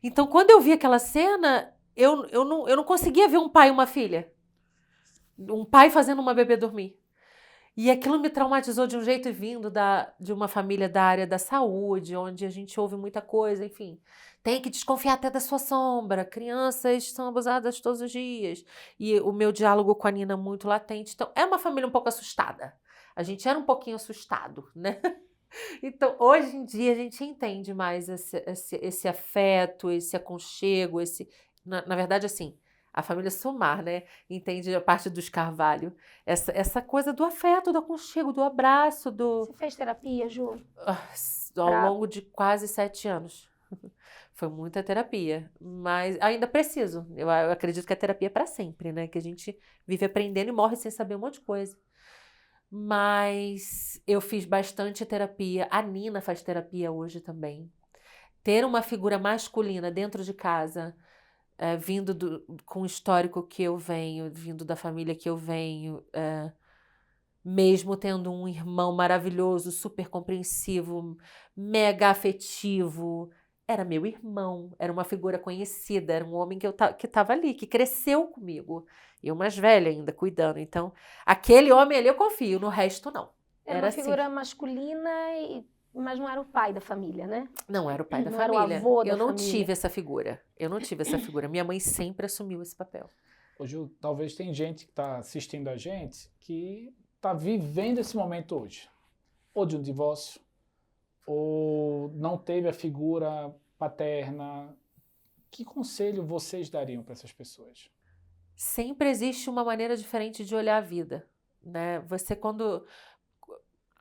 Então, quando eu vi aquela cena, eu não conseguia ver um pai e uma filha. Um pai fazendo uma bebê dormir. E aquilo me traumatizou de um jeito vindo de uma família da área da saúde, onde a gente ouve muita coisa, enfim. Tem que desconfiar até da sua sombra. Crianças são abusadas todos os dias. E o meu diálogo com a Nina muito latente. Então, é uma família um pouco assustada. A gente era um pouquinho assustado, né? Então, hoje em dia, a gente entende mais esse afeto, esse aconchego, na verdade, assim, a família Sumar, né? Entende a parte dos Carvalho. Essa coisa do afeto, do aconchego, do abraço, Você fez terapia, Ju? ao longo de quase 7 anos. Foi muita terapia, mas ainda preciso. Eu acredito que a terapia é para sempre, né? Que a gente vive aprendendo e morre sem saber um monte de coisa. Mas eu fiz bastante terapia. A Nina faz terapia hoje também. Ter uma figura masculina dentro de casa, vindo com o histórico que eu venho, vindo da família que eu venho, mesmo tendo um irmão maravilhoso, super compreensivo, mega afetivo, era meu irmão, era uma figura conhecida, era um homem que estava ali, que cresceu comigo. Eu mais velha ainda, cuidando. Então, aquele homem ali eu confio, no resto não. Era Era uma assim. figura masculina, mas não era o pai da família, né? Não era o pai da Não era o família. avô da Eu não família. tive essa figura. Minha mãe sempre assumiu esse papel. Ô, Ju, talvez tem gente que está assistindo a gente que está vivendo esse momento hoje. Ou de um divórcio, ou não teve a figura paterna. Que conselho vocês dariam para essas pessoas? Sempre existe uma maneira diferente de olhar a vida, né? Você quando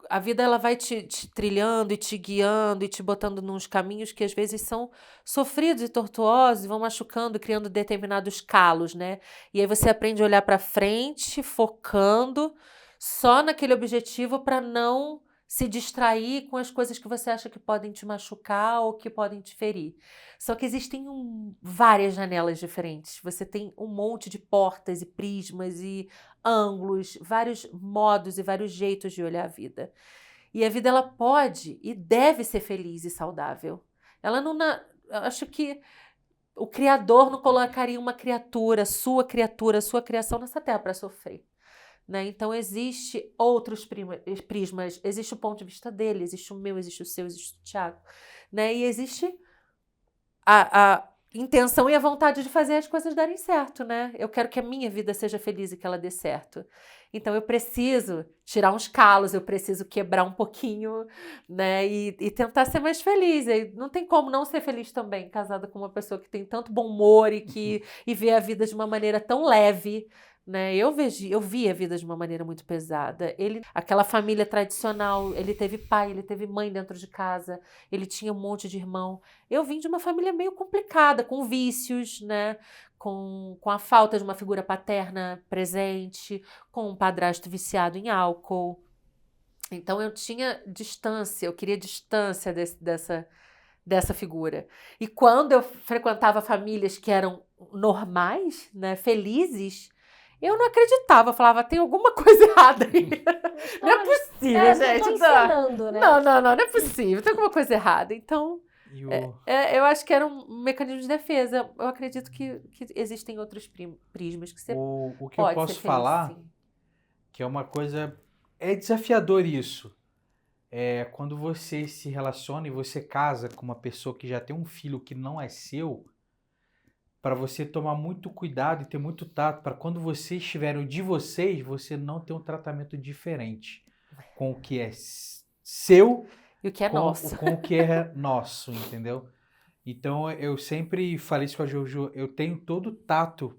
a vida ela vai te trilhando e te guiando e te botando nos caminhos que às vezes são sofridos e tortuosos e vão machucando, criando determinados calos, né? E aí você aprende a olhar para frente, focando só naquele objetivo para não se distrair com as coisas que você acha que podem te machucar ou que podem te ferir. Só que existem várias janelas diferentes. Você tem um monte de portas e prismas e ângulos, vários modos e vários jeitos de olhar a vida. E a vida, ela pode e deve ser feliz e saudável. Ela não... Eu acho que o Criador não colocaria uma criatura, sua criação nessa terra para sofrer. Né? Então, existe outros prismas, existe o ponto de vista dele, existe o meu, existe o seu, existe o Thiago. Né? E existe a intenção e a vontade de fazer as coisas darem certo. Né? Eu quero que a minha vida seja feliz e que ela dê certo. Então, eu preciso tirar uns calos, eu preciso quebrar um pouquinho, né? E tentar ser mais feliz. E não tem como não ser feliz também, casada com uma pessoa que tem tanto bom humor e vê a vida de uma maneira tão leve. Né? Eu vi a vida de uma maneira muito pesada. Aquela família tradicional, ele teve pai, ele teve mãe dentro de casa, ele tinha um monte de irmão. Eu vim de uma família meio complicada, com vícios, né? Com a falta de uma figura paterna presente, com um padrasto viciado em álcool. Então eu tinha distância, eu queria distância dessa figura. E quando eu frequentava famílias que eram normais, né, felizes, eu não acreditava, eu falava, tem alguma coisa errada aí. Não é possível, gente. Ensinando, né? Não é possível, tem alguma coisa errada. Então, eu acho que era um mecanismo de defesa. Eu acredito que existem outros prismas que você O que pode eu posso ser feliz, falar, sim. que é uma coisa... É desafiador isso. Quando você se relaciona e você casa com uma pessoa que já tem um filho que não é seu, para você tomar muito cuidado e ter muito tato, para quando vocês estiverem de vocês, você não ter um tratamento diferente com o que é seu E o que é nosso. com o que é nosso, entendeu? Então, eu sempre falei isso com a Jojo, eu tenho todo o tato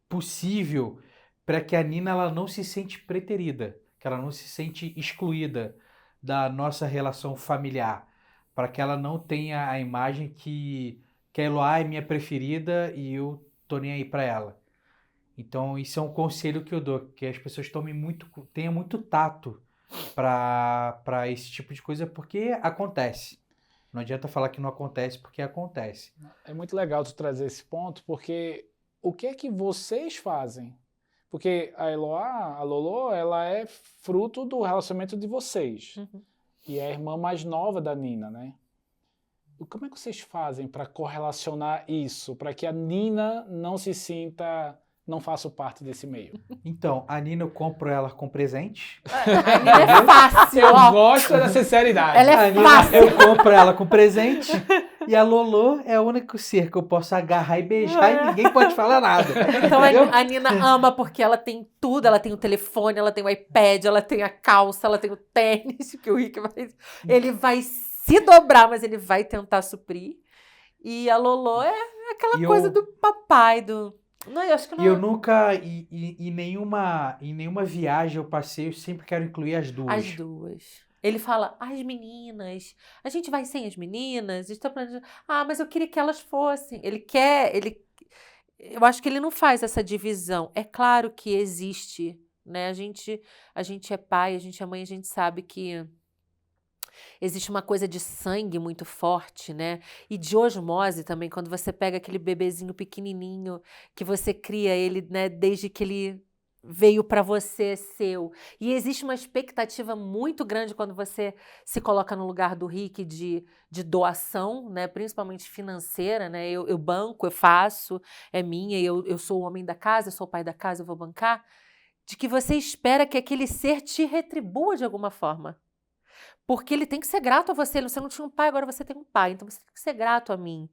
possível para que a Nina ela não se sente preterida, que ela não se sente excluída da nossa relação familiar, para que ela não tenha a imagem que a Eloá é minha preferida e eu tô nem aí para ela. Então, isso é um conselho que eu dou, que as pessoas tenham muito tato para esse tipo de coisa, porque acontece. Não adianta falar que não acontece, porque acontece. É muito legal tu trazer esse ponto, porque o que é que vocês fazem? Porque a Eloá, a Lolo, ela é fruto do relacionamento de vocês. Uhum. E é a irmã mais nova da Nina, né? Como é que vocês fazem para correlacionar isso? Para que a Nina não se sinta, não faça parte desse meio? Então, a Nina eu compro ela com presente. A Nina é fácil, Eu ó. gosto da sinceridade. Ela é A Nina, fácil. eu compro ela com presente. E a Lolo é o único ser que eu posso agarrar e beijar e ninguém pode falar nada. Então Entendeu? a Nina ama porque ela tem tudo, ela tem o telefone, ela tem o iPad, ela tem a calça, ela tem o tênis, que o Rick ele vai se dobrar, mas ele vai tentar suprir. E a Lolo é aquela coisa do papai, Não, eu acho que não. E eu nunca, em nenhuma viagem eu passei, eu sempre quero incluir as duas. As duas. Ele fala, as meninas, a gente vai sem as meninas, está planejando. Ah, mas eu queria que elas fossem. Eu acho que ele não faz essa divisão. É claro que existe, né? A gente é pai, a gente é mãe, a gente sabe que existe uma coisa de sangue muito forte, né? E de osmose também, quando você pega aquele bebezinho pequenininho, que você cria ele, né, desde que ele veio para você, seu. E existe uma expectativa muito grande quando você se coloca no lugar do Rick de doação, né? Principalmente financeira, né? Eu banco, eu faço, é minha, eu sou o homem da casa, eu sou o pai da casa, eu vou bancar. De que você espera que aquele ser te retribua de alguma forma. Porque ele tem que ser grato a você. Você não tinha um pai, agora você tem um pai. Então você tem que ser grato a mim.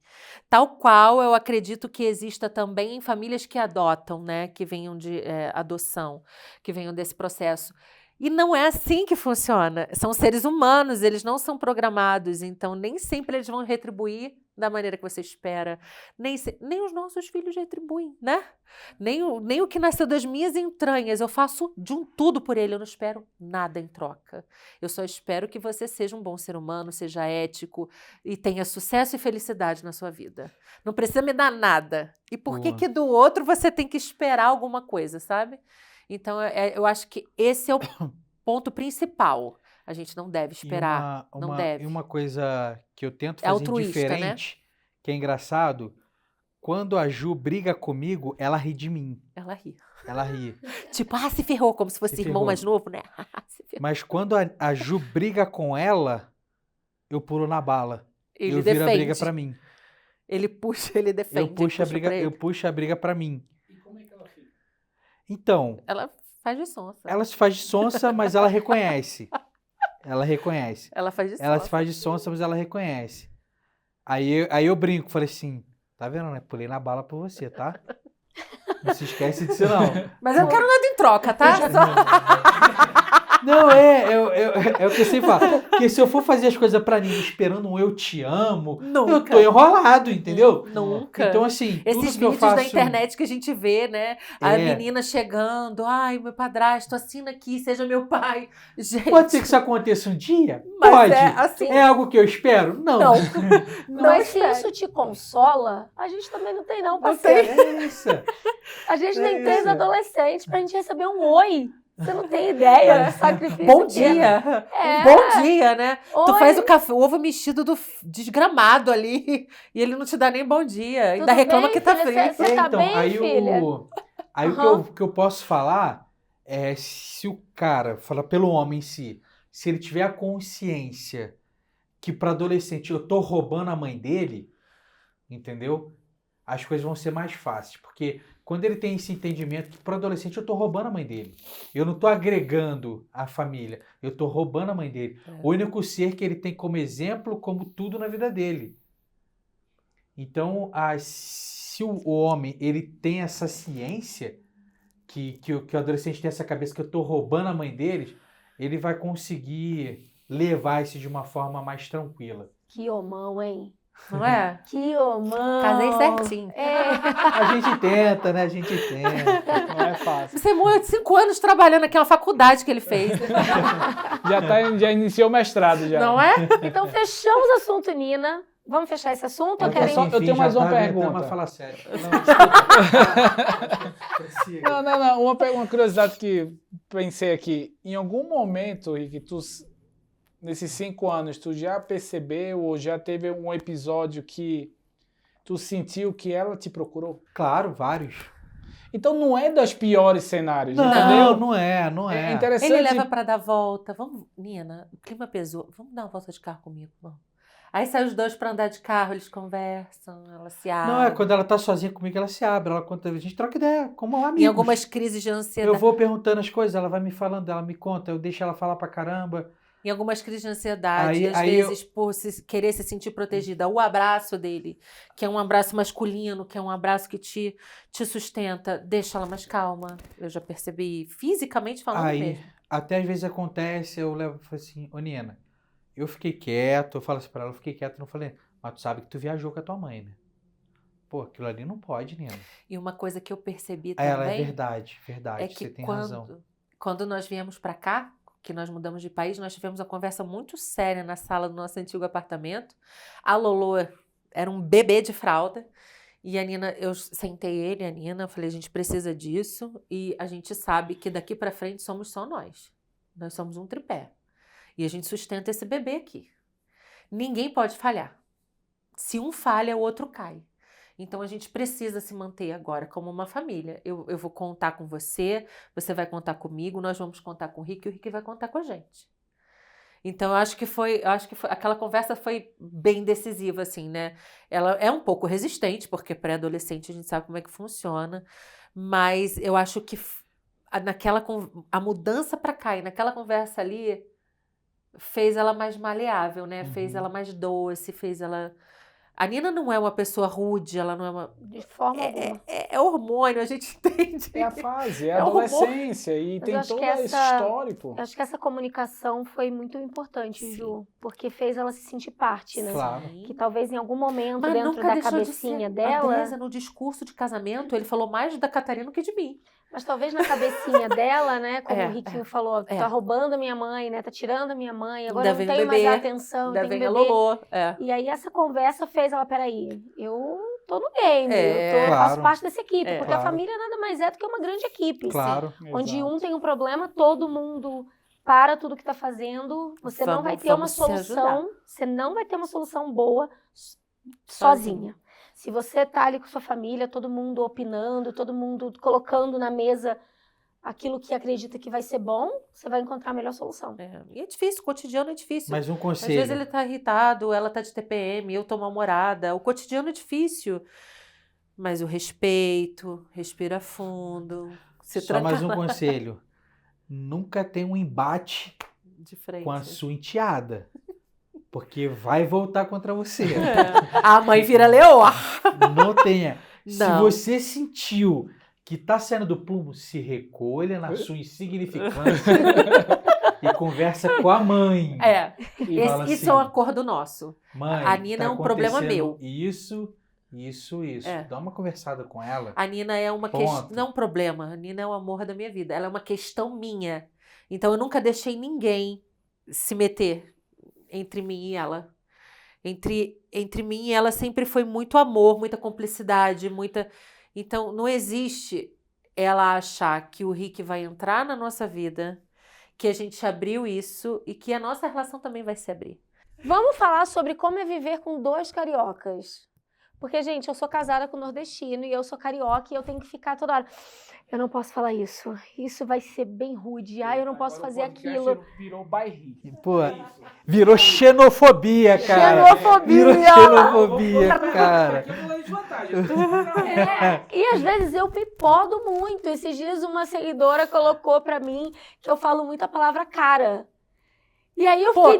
Tal qual eu acredito que exista também em famílias que adotam, né? Que venham de adoção, que venham desse processo. E não é assim que funciona. São seres humanos, eles não são programados. Então nem sempre eles vão retribuir da maneira que você espera. Nem os nossos filhos retribuem, né? Nem o que nasceu das minhas entranhas. Eu faço de um tudo por ele. Eu não espero nada em troca. Eu só espero que você seja um bom ser humano, seja ético e tenha sucesso e felicidade na sua vida. Não precisa me dar nada. E por que do outro você tem que esperar alguma coisa, sabe? Então, eu acho que esse é o ponto principal. A gente não deve esperar. Não deve. E uma coisa que eu tento É fazer altruísta, diferente, que é engraçado, quando a Ju briga comigo, ela ri de mim. Ela ri. Ela ri. Tipo, se ferrou, como se fosse Se irmão ferrou. mais novo, né? Se ferrou. Mas quando a Ju briga com ela, eu pulo na bala. Ele Eu viro a briga defende. pra mim. Ele puxa, ele defende. Eu puxo a puxa briga, pra ele. eu puxo a briga pra mim. E como é que ela fica? Então, Ela faz de sonsa. ela se faz de sonsa, mas ela reconhece. Ela reconhece. Ela faz de sonsa. Ela se faz de sonsa, mas ela reconhece. Aí eu brinco, falei assim, tá vendo, né? Pulei na bala por você, tá? Não se esquece disso, não. Mas eu não quero nada em troca, tá? Não, é o que eu sempre falo. Porque se eu for fazer as coisas pra ninguém esperando um eu te amo, Nunca. eu tô enrolado, entendeu? Nunca. Então, assim, Esses tudo que eu vídeos faço... da internet que a gente vê, né? A É. menina chegando, ai, meu padrasto, assina aqui, seja meu pai. Gente, Pode ser que isso aconteça um dia? mas Pode. é assim. É algo que eu espero? Não. Não. Não Mas se espere. isso te consola, a gente também não tem não, Não parceiro. É isso. A gente É tem 3 isso. adolescentes pra gente receber um oi. Você não tem ideia do sacrifício. Bom que é. dia. É. Bom dia, né? Tu Oi, faz o ovo mexido desgramado ali e ele não te dá nem bom dia. Ainda Tudo reclama bem, que tá filha? frio. Você tá então, bem, aí filha? aí Aham. o que eu posso falar é se o cara, fala pelo homem em si, se ele tiver a consciência que para adolescente eu tô roubando a mãe dele, entendeu? As coisas vão ser mais fáceis, porque quando ele tem esse entendimento que para adolescente eu tô roubando a mãe dele, eu não tô agregando a família, eu tô roubando a mãe dele. É. O único ser que ele tem como exemplo, como tudo na vida dele. Então, se o homem ele tem essa ciência, que o adolescente tem essa cabeça que eu tô roubando a mãe deles, ele vai conseguir levar isso de uma forma mais tranquila. Que homão, hein? Não é? Que homão. Casei certinho. É. A gente tenta, né? A gente tenta. Não é fácil. Você morreu de 5 anos trabalhando aqui, é uma faculdade que ele fez. Já iniciou o mestrado já. Não é? Então, fechamos o assunto, Nina. Vamos fechar esse assunto? Ou Eu querem... só- eu tenho mais já uma tá aguentando, pergunta. Mas fala sério. Não, desculpa. Não. Uma curiosidade que pensei aqui. Em algum momento, Rick, nesses 5 anos, tu já percebeu ou já teve um episódio que tu sentiu que ela te procurou? Claro, vários. Então não é dos piores cenários, Não, entendeu? não é, não é. É interessante. Ele leva pra dar volta. Vamos, Nina, o clima pesou. Vamos dar uma volta de carro comigo, vamos. Aí saem os dois pra andar de carro, eles conversam, ela se abre. Não, é quando ela tá sozinha comigo, ela se abre. Ela conta, a gente troca ideia, como amigos. Em algumas crises de ansiedade. Eu vou perguntando as coisas, ela vai me falando, ela me conta, eu deixo ela falar pra caramba. Em algumas crises de ansiedade, às Aí vezes por querer se sentir protegida. O abraço dele, que é um abraço masculino, que é um abraço que te sustenta, deixa ela mais calma. Eu já percebi, fisicamente falando Aí, mesmo. até às vezes acontece, eu levo e falo assim, ô Nina, eu fiquei quieto, eu falo assim pra ela, eu fiquei quieto, não falei, mas tu sabe que tu viajou com a tua mãe, né? Pô, aquilo ali não pode, Nina. E uma coisa que eu percebi Aí também ela, é verdade, é que você tem razão. quando nós viemos pra cá, que nós mudamos de país, nós tivemos uma conversa muito séria na sala do nosso antigo apartamento. A Lolo era um bebê de fralda. E a Nina, eu sentei ele e a Nina, eu falei, a gente precisa disso e a gente sabe que daqui pra frente somos só nós. Nós somos um tripé. E a gente sustenta esse bebê aqui. Ninguém pode falhar. Se um falha, o outro cai. Então a gente precisa se manter agora como uma família. Eu vou contar com você, você vai contar comigo, nós vamos contar com o Rick e o Rick vai contar com a gente. Então eu acho que aquela conversa foi bem decisiva, assim, né? Ela é um pouco resistente, porque pré-adolescente a gente sabe como é que funciona, mas eu acho que a mudança para cá e naquela conversa ali fez ela mais maleável, né? Fez ela mais doce, fez ela... A Nina não é uma pessoa rude, ela não é uma... De forma alguma. É hormônio, a gente entende. É a fase, é a É o rumor. adolescência e Mas tem eu acho todo que esse histórico. Eu acho que essa comunicação foi muito importante, Sim. Ju, porque fez ela se sentir parte, né? Claro. Que talvez em algum momento, Mas dentro nunca da deixou cabecinha de ser. dela, Andresa, no discurso de casamento, ele falou mais da Catarina que de mim. mas talvez na cabecinha dela, né? Como É, o Riquinho falou, é. tá roubando a minha mãe, né? Tá tirando a minha mãe, agora Ainda eu não vem o tenho mais bebê, a atenção, Ainda tem vem a bebê. Lolô. É. E aí essa conversa fez ela, peraí, eu tô no game, É. eu faço Claro. parte dessa equipe, É. porque a Claro. família nada mais é do que uma grande equipe. Claro. Onde Exato. um tem um problema, todo mundo para tudo que está fazendo. Você não vai ter uma Vamos se ajudar. solução. Você não vai ter uma solução boa sozinha. Se você tá ali com sua família, todo mundo opinando, todo mundo colocando na mesa aquilo que acredita que vai ser bom, você vai encontrar a melhor solução. E é difícil, o cotidiano é difícil. Mas um Às conselho. vezes ele tá irritado, ela tá de TPM, eu tô mal-humorada. O cotidiano é difícil. Mas o respeito, respira fundo, se Só mais um tranca conselho. Nunca tem um embate de frente. com a sua enteada. Porque vai voltar contra você. A mãe vira leoa. Não tenha. Se Não. você sentiu que tá saindo do plumo, se recolha na sua insignificância e conversa com a mãe. E fala Isso assim, é um acordo nosso. mãe, a Nina tá é um problema acontecendo meu. Isso. É. Dá uma conversada com ela. A Nina é uma questão, Ponto. não um problema. A Nina é o amor da minha vida. Ela é uma questão minha. Então eu nunca deixei ninguém se meter entre mim e ela. Entre mim e ela sempre foi muito amor, muita cumplicidade, muita. Então não existe ela achar que o Rick vai entrar na nossa vida, que a gente abriu isso e que a nossa relação também vai se abrir. Vamos falar sobre como é viver com 2 cariocas. Porque, gente, eu sou casada com nordestino e eu sou carioca e eu tenho que ficar toda hora. Eu não posso falar isso. Isso vai ser bem rude. Eu não posso fazer aquilo. Virou bairrista. Pô, virou xenofobia, cara. Xenofobia! Virou xenofobia, cara. E às vezes eu pipodo muito. Esses dias uma seguidora colocou pra mim que eu falo muito a palavra cara. E aí eu fiquei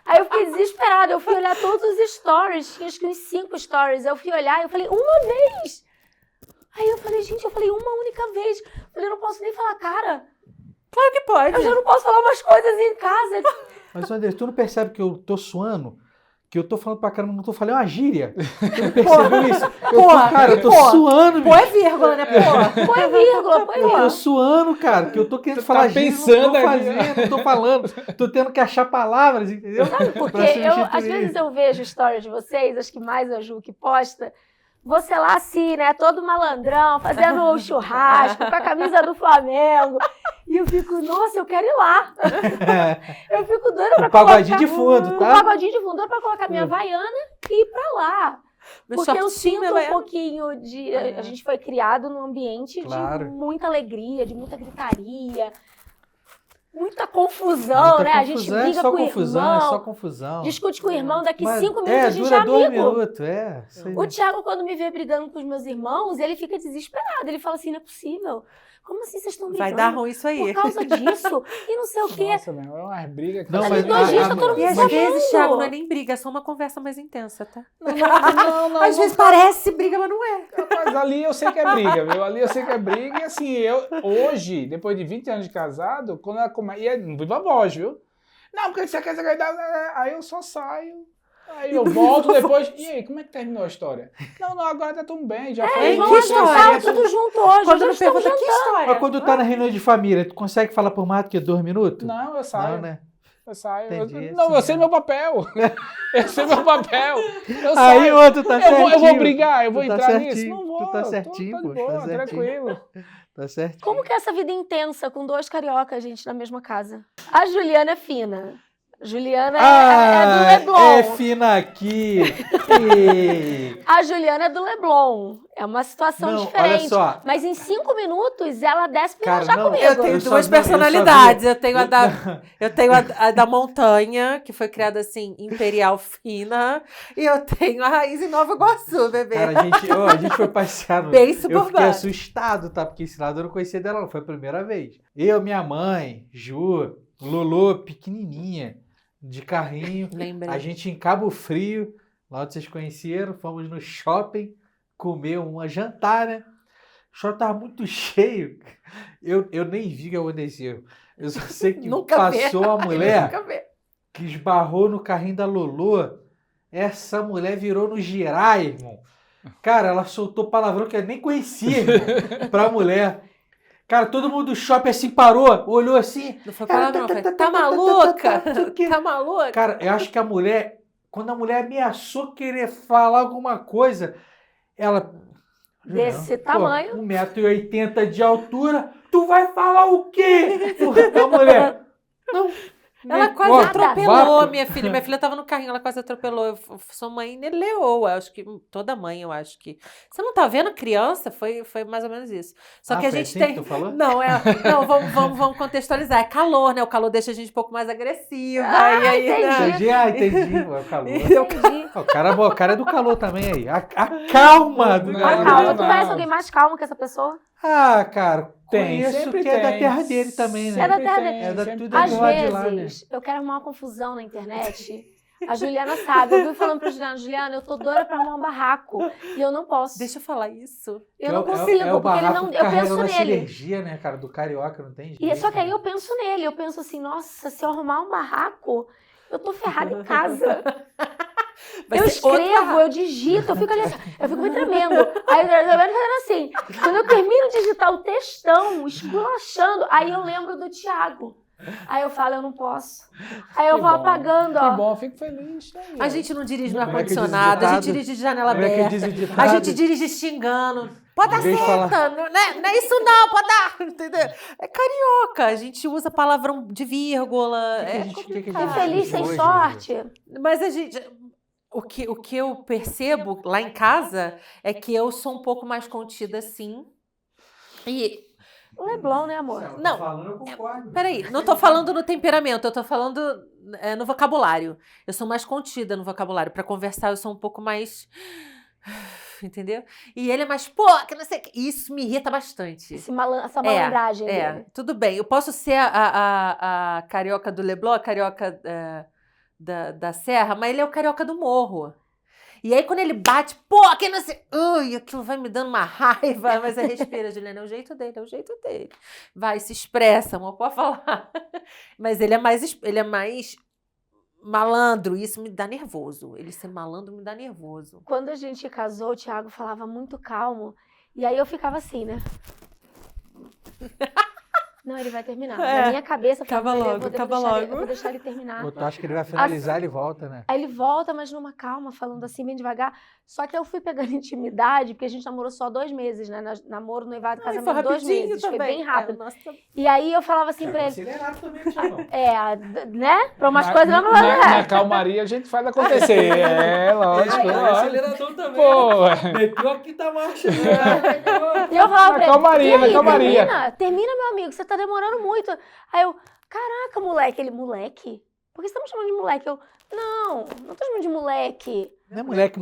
Aí eu fiquei desesperada. Eu fui olhar todos os stories, tinha acho que uns 5 stories. Eu fui olhar e eu falei, uma vez! Aí eu falei, gente, eu falei uma única vez. Eu falei, eu não posso nem falar cara. Claro que pode. Eu já não posso falar umas coisas em casa. Mas, Anderson, tu não percebe que eu tô suando? Que eu tô falando pra caramba, não tô falando uma gíria. Tu não percebeu isso? Eu tô suando, bicho. Pô, é vírgula, né? Pô. Põe vírgula. Eu tô suando, cara, que eu tô querendo falar gíria, pensando não tô aqui. fazendo, não tô falando. Tô tendo que achar palavras, entendeu? Porque Pra substituir. às vezes eu vejo stories de vocês, acho que mais a Ju que posta, você lá assim, né, todo malandrão, fazendo um churrasco, com a camisa do Flamengo. E eu fico, nossa, eu quero ir lá. Eu fico doida pra pagodinho de fundo, tá? Um pagodinho de fundo, doida pra colocar minha havaiana e ir pra lá. Meu Porque eu shortinho, sinto ela um pouquinho de... A gente foi criado num ambiente Claro. de muita alegria, de muita gritaria, muita confusão, né? A gente briga é só com o confusão, irmão, é só confusão. discute com o irmão, daqui Mas, 5 minutos a gente dura é 2 amigo. minutos, isso aí. O Thiago, quando me vê brigando com os meus irmãos, ele fica desesperado. Ele fala assim, não é possível. Como assim vocês estão brigando? Vai dar ruim isso aí. Por causa disso. E não sei o quê. Nossa, meu, é umas brigas que... Não, Mas mas- dois dias tá todo mundo E às sabendo. vezes, Thiago, não é nem briga, é só uma conversa mais intensa, tá? Não, Às vezes parece briga, mas não é. Mas ali eu sei que é briga, viu? Ali eu sei que é briga. E assim, eu hoje, depois de 20 anos de casado, quando ela começa... E é viva voz, viu? Não, porque você quer... Aí eu só saio. Aí eu volto depois. E aí, como é que terminou a história? Não, agora tá tudo bem. Já foi. Eles vão que jantar história? tudo junto hoje. Quando já me estamos pergunta que jantando. história. Mas quando tá na reunião de família, tu consegue falar por mais do que 2 minutos? Não, eu saio. Não, né? Eu saio. Entendi, Não, eu assim, sei né? meu papel. Eu sei meu papel. Eu Aí saio. o outro tá certinho. Eu vou brigar, eu vou Tu tá entrar certinho, nisso. Não vou. tu tá certinho, tô pô, de boa, tá certinho. tranquilo. Tá certo? Como que é essa vida intensa com 2 cariocas, gente, na mesma casa? A Juliana é fina. Juliana é do Leblon. É fina aqui. E- A Juliana é do Leblon. É uma situação Não, diferente. olha só. Mas em 5 minutos ela desce pra Cara, viajar não, comigo. Eu tenho Eu só duas vi- eu só personalidades. vi- Eu tenho a da montanha, que foi criada assim, imperial fina. E eu tenho a raiz em Nova Iguaçu, bebê. Cara, a gente foi passear no... Bem Eu fiquei suburbana. assustado, tá? Porque esse lado eu não conhecia dela, não. Foi a primeira vez. Eu, minha mãe, Ju, Lulu, pequenininha, de carrinho. Lembrei. A gente em Cabo Frio, lá onde vocês conheceram, fomos no shopping comer uma jantar, né? O shopping tava muito cheio. Eu nem vi o que aconteceu. Eu só sei que Nunca vê. passou a mulher Nunca vê. que esbarrou no carrinho da Lulu. Essa mulher virou no girar, irmão. Cara, ela soltou palavrão que eu nem conhecia, irmão, pra mulher. Cara, todo mundo do shopping assim parou, olhou assim. Não foi palavrão, foi, tá maluca? Tá maluca? Cara, eu acho que a mulher, quando a mulher ameaçou querer falar alguma coisa, ela... Desse tamanho. 1,80 m de altura, tu vai falar o quê? A mulher, quase Ó, atropelou vapo. minha filha. Minha filha tava no carrinho, ela quase atropelou. Sua mãe leoa, acho que toda mãe, eu acho que. Você não tá vendo criança? Foi mais ou menos isso. Só que a foi gente assim tem. que tu falou? Não, vamos contextualizar. É calor, né? O calor deixa a gente um pouco mais agressiva. Ah, e aí, entendi. Entendi. O calor. Entendi. O cara é do calor também aí. A calma do Não, Ah, calor. calma, não, tu conhece não. alguém mais calmo que essa pessoa? Ah, cara, Tem, conheço sempre que é da tem. terra dele também, né? É da Sempre terra tem, dele. É da sempre tudo tem. Às do lado de lá, né? vezes, eu quero arrumar uma confusão na internet. A Juliana sabe. Eu vivo falando pra Juliana, eu tô doida pra arrumar um barraco. E eu não posso. Deixa eu falar isso. Eu não consigo, É o porque ele barraco não. que Eu carrega penso nossa nele. energia, né, cara? Do carioca, não tem jeito. E só que aí né? eu penso nele. Eu penso assim, nossa, se eu arrumar um barraco, eu tô ferrada em casa. Vai Eu ser outro escrevo, barraco. eu digito, eu fico ali assim, eu fico me tremendo. Aí eu fazendo assim. Quando eu termino de digitar o textão, esculachando, aí eu lembro do Thiago. Aí eu falo, eu não posso. Aí eu Que vou bom. apagando, ó. Que bom, fico feliz. Tá aí, A ó. gente não dirige no Como é que diz o ar-condicionado, a gente ditado? dirige de janela Como é que aberta. diz o A ditado? gente dirige xingando. Pode dar Em vez de seta, falar- não é isso não, pode dar, entendeu? É carioca, a gente usa palavrão de vírgula, que a é gente- que a complicado. gente Ser feliz sem hoje, sorte. Mas a gente, o que eu percebo lá em casa é que eu sou um pouco mais contida, sim. E, O Leblon, né, amor? Não, falando, eu concordo. peraí, não tô falando no temperamento, eu tô falando no vocabulário. Eu sou mais contida no vocabulário. Pra conversar, eu sou um pouco mais... Entendeu? E ele é mais, pô, que não sei o que. Isso me irrita bastante. Essa malandragem dele. Tudo bem. Eu posso ser a carioca do Leblon, a carioca da Serra, mas ele é o carioca do morro. E aí, quando ele bate, pô, que não sei. Ui, aquilo vai me dando uma raiva. Mas aí respira, Juliana, é o jeito dele, é o jeito dele. Vai, se expressa, amor, pode falar. Mas ele é mais malandro, e isso me dá nervoso. Ele ser malandro me dá nervoso. Quando a gente casou, o Thiago falava muito calmo. E aí eu ficava assim, né? Não, ele vai terminar. É. Na minha cabeça, eu Acaba falava, logo, eu acaba vou logo. deixar ele terminar. Eu acho que ele vai finalizar, ele volta, né? Aí ele volta, mas numa calma, falando assim, bem devagar. Só que eu fui pegando intimidade, porque a gente namorou só 2 meses, né? Namoro, noivado, Ai, casamento, 2 meses. Foi bem rápido. Nossa, E aí eu falava assim pra ele, Acelerado também, Thiago. né? Pra umas Na- coisas não na calmaria a gente faz acontecer. É, lógico. lógico. acelerador também. Pô, Meteu a quinta marcha. E eu falava pra ele, calmaria, e aí, na calmaria. termina, meu amigo, você tá demorando muito. Aí eu, caraca, moleque. Ele, moleque? Por que você tá me chamando de moleque? Eu, não tô chamando de moleque. Não é moleque.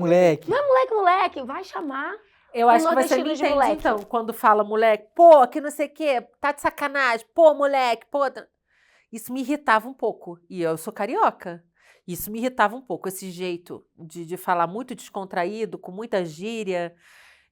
Não é moleque, vai chamar. eu acho que você nordestino me de entende, moleque. então, quando fala moleque, pô, que não sei o quê, tá de sacanagem, pô, moleque, pô. Isso me irritava um pouco. E eu sou carioca. Isso me irritava um pouco, esse jeito de falar muito descontraído, com muita gíria.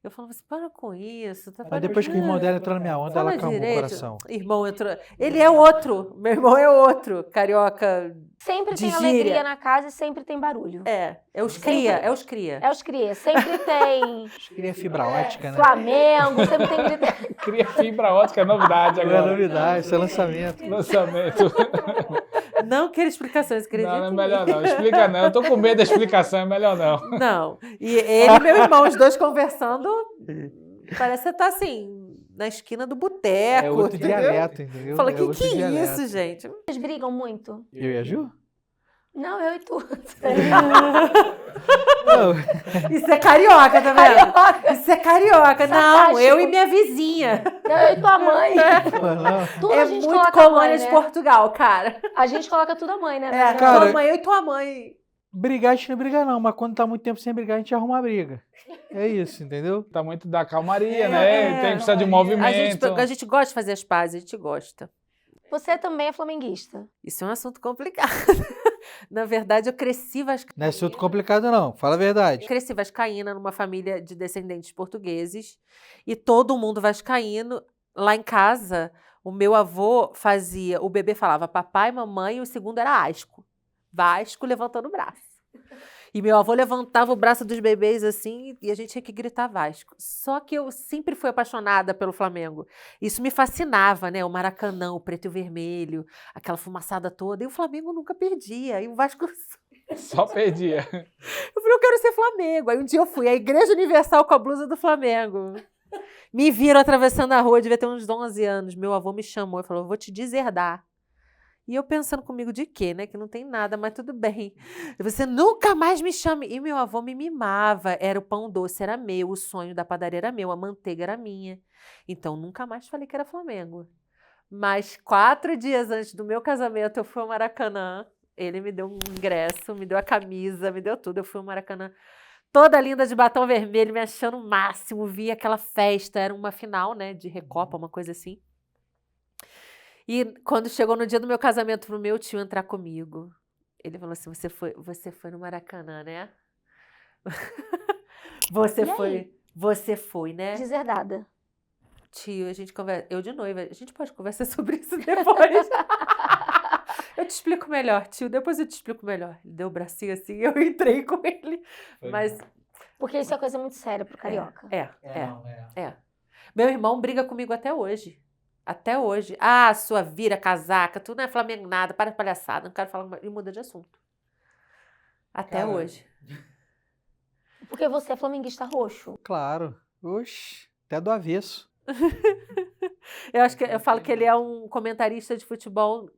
Eu falava assim, para com isso. Tá Mas depois que o irmão dela entrou na minha onda, Fala ela acalmou o direito. coração. Irmão entrou. Ele é outro. Meu irmão é outro. Carioca. Sempre De tem gíria. alegria na casa e sempre tem barulho. É os Sempre. cria. É os cria. É os crias. Sempre tem Queria fibra ótica, né? Flamengo, sempre tem gritaria. cria fibra ótica, é novidade Não é agora. novidade, isso é lançamento. Lançamento. Não quero explicações, acredito. Não, é melhor não. Explica não. Eu tô com medo da explicação, é melhor não. Não. E ele e meu irmão, os dois conversando, parece que você tá assim, na esquina do boteco. É outro entendeu? dialeto, entendeu? Fala, É que outro é dialeto. isso, gente? Vocês brigam muito? Eu e a Ju? Não, eu e tu. Não, Isso é carioca, tá vendo? Isso é carioca. Não, Sarcástico. eu e minha vizinha. Eu e tua mãe. não. Tudo É a gente muito coloca a colônia mãe, de né? Portugal, cara. A gente coloca tudo a mãe, né? É, Cara, tua mãe, eu e tua mãe. Brigar a gente não briga não, mas quando tá muito tempo sem brigar, a gente arruma a briga. É isso, entendeu? Tá muito da calmaria, né? Tem que precisar de um movimento. A gente gosta de fazer as pazes, a gente gosta. Você também é flamenguista. Isso é um assunto complicado. Na verdade, eu cresci vascaína. Não é assunto complicado não, fala a verdade. Cresci vascaína numa família de descendentes portugueses e todo mundo vascaíno. Lá em casa, o meu avô fazia, o bebê falava papai, mamãe e o segundo era Asco. Vasco levantando o braço. E meu avô levantava o braço dos bebês assim e a gente tinha que gritar Vasco. Só que eu sempre fui apaixonada pelo Flamengo. Isso me fascinava, né? O Maracanã, o preto e o vermelho, aquela fumaçada toda. E o Flamengo nunca perdia. E o Vasco... Só perdia. Eu falei, eu quero ser Flamengo. Aí um dia eu fui à Igreja Universal com a blusa do Flamengo. Me viram atravessando a rua, devia ter uns 11 anos. Meu avô me chamou e falou, eu vou te deserdar. E eu pensando comigo de quê, né? Que não tem nada, mas tudo bem. Você nunca mais me chame. E meu avô me mimava. Era o pão doce, era meu. O sonho da padaria era meu. A manteiga era minha. Então, nunca mais falei que era Flamengo. Mas 4 dias antes do meu casamento, eu fui ao Maracanã. Ele me deu um ingresso, me deu a camisa, me deu tudo. Eu fui ao Maracanã toda linda de batom vermelho, me achando o máximo. Vi aquela festa. Era uma final, né? De Recopa, uma coisa assim. E quando chegou no dia do meu casamento pro meu tio entrar comigo, ele falou assim, você foi no Maracanã, né? Você foi, né? Deserdada. Tio, a gente conversa, eu de noiva, a gente pode conversar sobre isso depois. Eu te explico melhor, tio, depois eu te explico melhor. Ele deu o bracinho assim, eu entrei com ele, mas... Porque isso é coisa muito séria pro carioca. É. Meu irmão briga comigo até hoje. Até hoje. Ah, sua vira casaca, tu não é Flamengo nada, para de palhaçada, não quero falar, e muda de assunto. Até Cara, hoje. Porque você é flamenguista roxo. Claro. Oxi, até do avesso. Eu falo que ele é um comentarista de futebol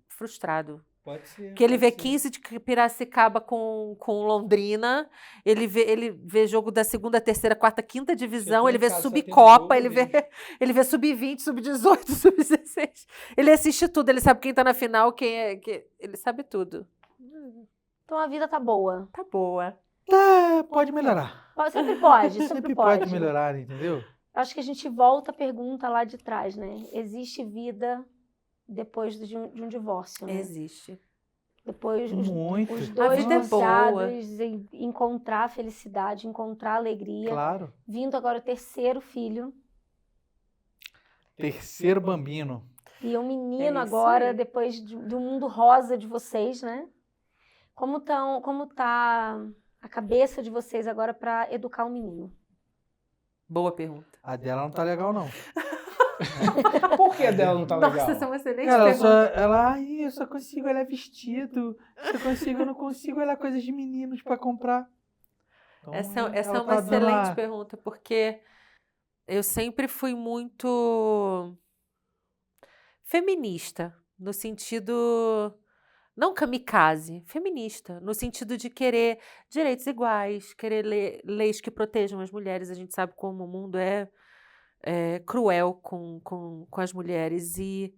frustrado. Pode ser. Que ele vê 15 de Piracicaba com Londrina, ele vê jogo da 2ª, 3ª, 4ª, 5ª divisão, ele vê Subcopa, ele vê Sub-20, Sub-18, Sub-16. Ele assiste tudo, ele sabe quem tá na final, ele sabe tudo. Então a vida tá boa. Tá boa. Pode melhorar. Sempre pode, Sempre pode melhorar, entendeu? Acho que a gente volta a pergunta lá de trás, né? Existe vida depois de um divórcio, né? Existe. Depois Muito. os A dois vida é boa. divorciados, encontrar felicidade, encontrar alegria. Claro. Vindo agora o 3º filho. Terceiro bambino. E um menino É isso agora, aí. depois do mundo rosa de vocês, né? Como tá a cabeça de vocês agora para educar um menino? Boa pergunta. A dela não tá legal, não. Por que a dela não tá legal? Nossa, essa é uma excelente Cara, pergunta. eu só consigo olhar vestido. Eu não consigo olhar coisas de meninos pra comprar. Então, Essa é ela uma tá dando excelente pergunta, porque eu sempre fui muito feminista, no sentido, não kamikaze, feminista, no sentido de querer direitos iguais, querer leis que protejam as mulheres. A gente sabe como o mundo é cruel com as mulheres. E